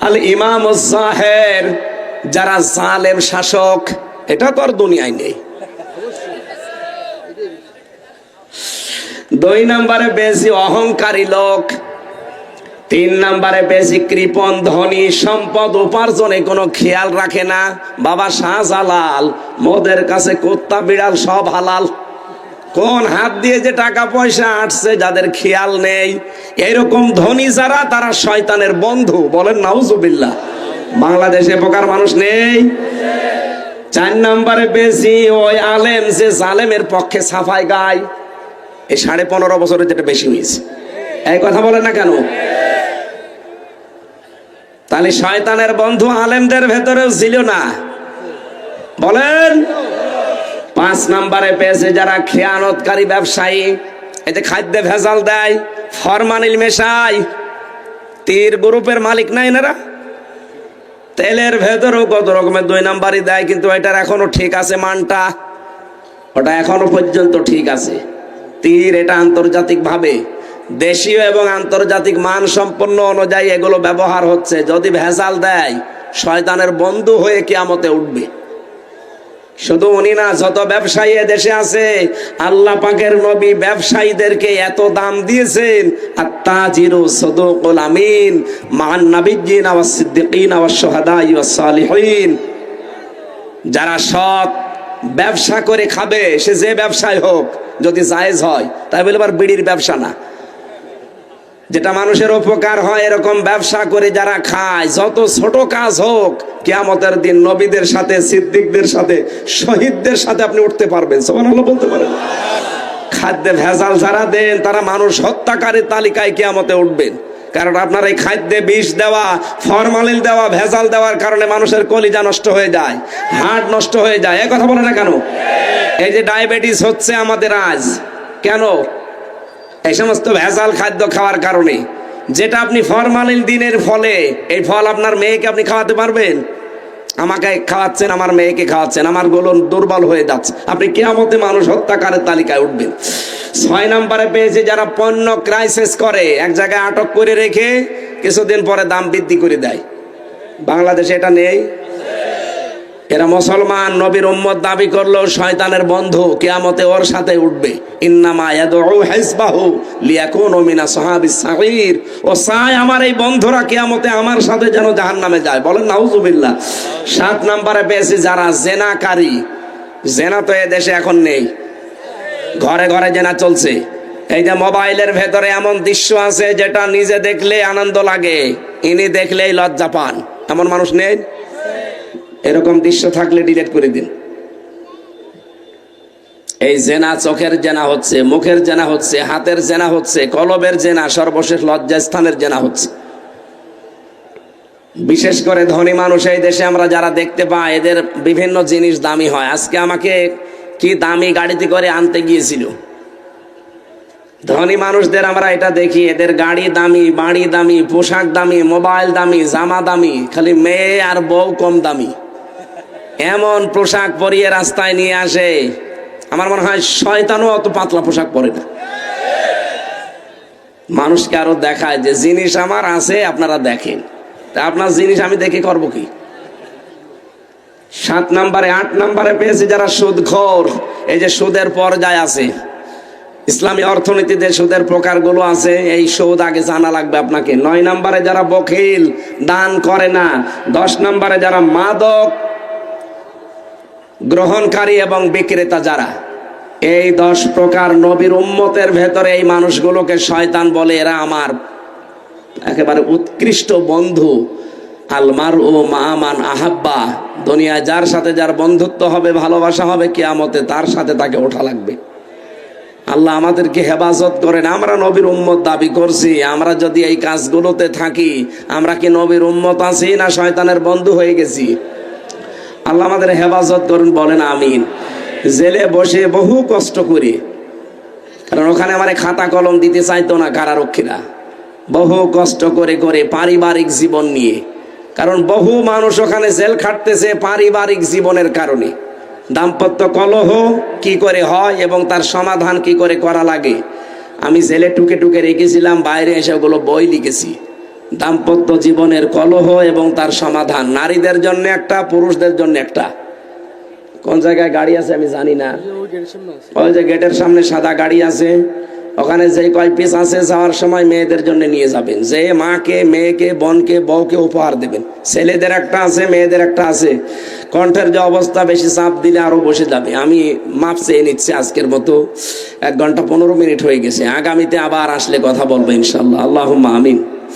আল ইমামুজ জাহের, যারা জালেম শাসক। এটা তো আর দুনিয়ায় নেই। 2 নাম্বারে পেয়েছি অহংকারী লোক। 3 নাম্বারে পেয়েছি কৃপণ ধনী, সম্পদ উপার্জনে কোনো খেয়াল রাখে না। বাবা শাহজালাল, মোদের কাছে কুত্তা বিড়াল সব হালাল। কোন হাত দিয়ে যে টাকা পয়সা আসছে যাদের খেয়াল নেই, এরকম ধনী যারা, তারা শয়তানের বন্ধু। বলেন নাউজুবিল্লাহ। বাংলাদেশে প্রকার মানুষ নেই। 4 নাম্বারে পেয়েছি ওই আলেম যে জালেমের পক্ষে সাফাই গায়। এই 15.5 বছরে যেটা বেশি হয়েছে। এই কথা বলেন না কেন? তাহলে শয়তানের বন্ধু আলেমদের ভেতরেও ছিল না? বলেন। 5 নাম্বারে পেয়েছে যারা খেয়ানতকারী ব্যবসায়ী। এতে খাদ্যে ভেজাল দেয়, ফরমালিন মেশায়। তীর গ্রুপের মালিক নাই এনারা? তেলের ভেতরেও কত রকমের 2 নাম্বারই দেয়, কিন্তু এটার এখনো ঠিক আছে মানটা, ওটা এখনো পর্যন্ত ঠিক আছে। তীর এটা আন্তর্জাতিক ভাবে, দেশীয় এবং আন্তর্জাতিক মান সম্পন্ন অনুযায়ী এগুলো ব্যবহার হচ্ছে। যদি ভেজাল দেয়, শয়তানের বন্ধু হয়ে কিয়ামতে উঠবে। শুধু উনি না, যত ব্যবসায়ী দেশে আছে আল্লাহ পাকের নবী ব্যবসায়ীদেরকে এত দাম দিয়েছেন। আত-তাজিরু সাদুকুল আমিন মান নাবিয়্যিন ওয়াস সিদ্দিকিন ওয়াস শুহাদাই ওয়াস সালিহিন। যারা সৎ ব্যবসা করে খাবে, সে যে ব্যবসায় হোক, যদি জায়েজ হয়, তাই বলে আবার বিড়ির ব্যবসা না, যেটা মানুষের উপকার হয় এরকম ব্যবসা করে যারা খায়, যত ছোট কাজ হোক, কিয়ামতের দিন নবীদের সাথে, সিদ্দিকদের সাথে, শহীদদের সাথে আপনি উঠতে পারবেন। সুবহানাল্লাহ বলতে পারেন। খাদ্যে ভেজাল যারা দেন তারা মানুষ হত্যাকারীর তালিকায় কিয়ামতে উঠবেন। কারণ আপনার এই খাদ্যে বিষ দেওয়া, ফরমালিন দেওয়া, ভেজাল দেওয়ার কারণে মানুষের কলিজা নষ্ট হয়ে যায়, হার্ট নষ্ট হয়ে যায়। এই কথা বলে না কেন? এই যে ডায়াবেটিস হচ্ছে আমাদের আজ, কেন? এই সমস্ত ভেজাল খাদ্য খাওয়ার কারণে। যেটা আপনি ফরমালিন দিনের ফলে, এই ফল আপনার মেয়েকে আপনি খাওয়াতে পারবেন? আমাকে খাওয়াচ্ছেন, আমার মেয়েকে খাওয়াচ্ছেন, আমার গোলন দুর্বল হয়ে যাচ্ছে, আপনি কিয়ামতে মানুষ হত্যাকারের তালিকায় উঠবেন। 6 নম্বরে পেয়েছে যারা পণ্য ক্রাইসিস করে, এক জায়গায় আটক করে রেখে কিছুদিন পরে দাম বৃদ্ধি করে দেয়। বাংলাদেশে এটা নেই। এরা মুসলমান, নবীর উম্মত দাবি করলেও শয়তানের বন্ধু, কিয়ামতে ওর সাথে উঠবে। ইন্নামা ইয়াদউ হিজবাহু লিয়াকুনু মিনা আসহাবিস সাঈর। ও চায় আমার এই বন্ধুরা কিয়ামতে আমার সাথে যেন জাহান্নামে যায়। বলেন নাউজুবিল্লাহ। 7 নম্বরে পেয়েছে যারা জেনাকারী। জেনা তো এ দেশে এখন নেই, ঘরে ঘরে জেনা চলছে। এই যে মোবাইলের ভেতরে এমন দৃশ্য আছে যেটা নিজে দেখলে আনন্দ লাগে, ইনি দেখলেই লজ্জা পান। এমন মানুষ নেই? এরকম দৃশ্য থাকলে ডিলিট করে দিন। এই জেনা, চোখের জেনা হচ্ছে, মুখের জেনা হচ্ছে, হাতের জেনা হচ্ছে, কলবের জেনা, সর্বশেষ লজ্জাস্থানের জেনা হচ্ছে। বিশেষ করে ধনী মানুষ এই দেশে আমরা যারা দেখতে পাই, এদের বিভিন্ন জিনিস দামি হয়। আজকে আমাকে কি দামি গাড়িতে করে আনতে গিয়েছিল। ধনী মানুষদের আমরা এটা দেখি, এদের গাড়ি দামি, বাড়ি দামি, পোশাক দামি, মোবাইল দামি, জামা দামি, খালি মেয়ে আর বউ কম দামি। এমন পোশাক পরিয়ে রাস্তায় নিয়ে আসে, আমার মনে হয় শয়তানও অত পাতলা পোশাক পরে না। মানুষকে আরো দেখায় যে জিনিস আমার আছে, আপনারা দেখেন। তা আপনার জিনিস আমি দেখে করবো কি? 7 নম্বরে 8 নম্বরে পেয়েছে যারা সুদখোর। এই যে সুদের পর্যায় আছে, ইসলামী অর্থনীতিতে সুদের প্রকারগুলো আছে, এই সুদ আগে জানা লাগবে আপনাকে। 9 নম্বরে যারা বখিল, দান করে না। 10 নম্বরে যারা মাদক গ্রহণকারী এবং বিক্রেতা যারা, এই 10 প্রকার নবীর উম্মতের ভেতরে এই মানুষগুলোকে শয়তান বলে এরা আমার একেবারে উৎকৃষ্ট বন্ধু। আলমার ও মান আহাব্বা, দুনিয়ায় যার সাথে যার বন্ধুত্ব হবে, ভালোবাসা হবে, কিয়ামতে তার সাথে তাকে ওঠা লাগবে। আল্লাহ আমাদেরকে হেফাজত করেন। আমরা নবীর উম্মত দাবি করছি, আমরা যদি এই কাজগুলোতে থাকি, আমরা কি নবীর উম্মত আছি না শয়তানের বন্ধু হয়ে গেছি? আল্লাহ আমাদের হেফাজত করুন, বলেন আমিন। জেলে বসে বহু কষ্ট করি, কারণ ওখানে আমার খাতা কলম দিতে চাইতো না কারারক্ষীরা। বহু কষ্ট করে করে পারিবারিক জীবন নিয়ে, কারণ বহু মানুষ ওখানে জেল খাটতেছে পারিবারিক জীবনের কারণে। দাম্পত্য কলহ কি করে হয় এবং তার সমাধান কি করে করা লাগে, আমি জেলে টুকে টুকে রেখেছিলাম, বাইরে এসে ওগুলো বই লিখেছি। দাম্পত্য জীবনের কলহ এবং তার সমাধান, নারীদের জন্য একটা, পুরুষদের জন্য একটা। কোন জায়গায় গাড়ি আছে আমি জানি না, ওই যে গেটের সামনে সাদা গাড়ি আছে, ওখানে যে কয় পিস আছে যাওয়ার সময় মেয়েদের জন্য নিয়ে যাবেন। যে মাকে, মেয়েকে, বোনকে, বউকে উপহার দেবেন। ছেলেদের একটা আছে, মেয়েদের একটা আছে। কণ্ঠের যে অবস্থা, বেশি চাপ দিলে আরো বসে যাবে। আমি মাপ চেয়ে নিচ্ছি, আজকের মতো 1 ঘন্টা 15 মিনিট হয়ে গেছে। আগামীতে আবার আসলে কথা বলবো ইনশাল্লাহ। আল্লাহুম্মা আমিন।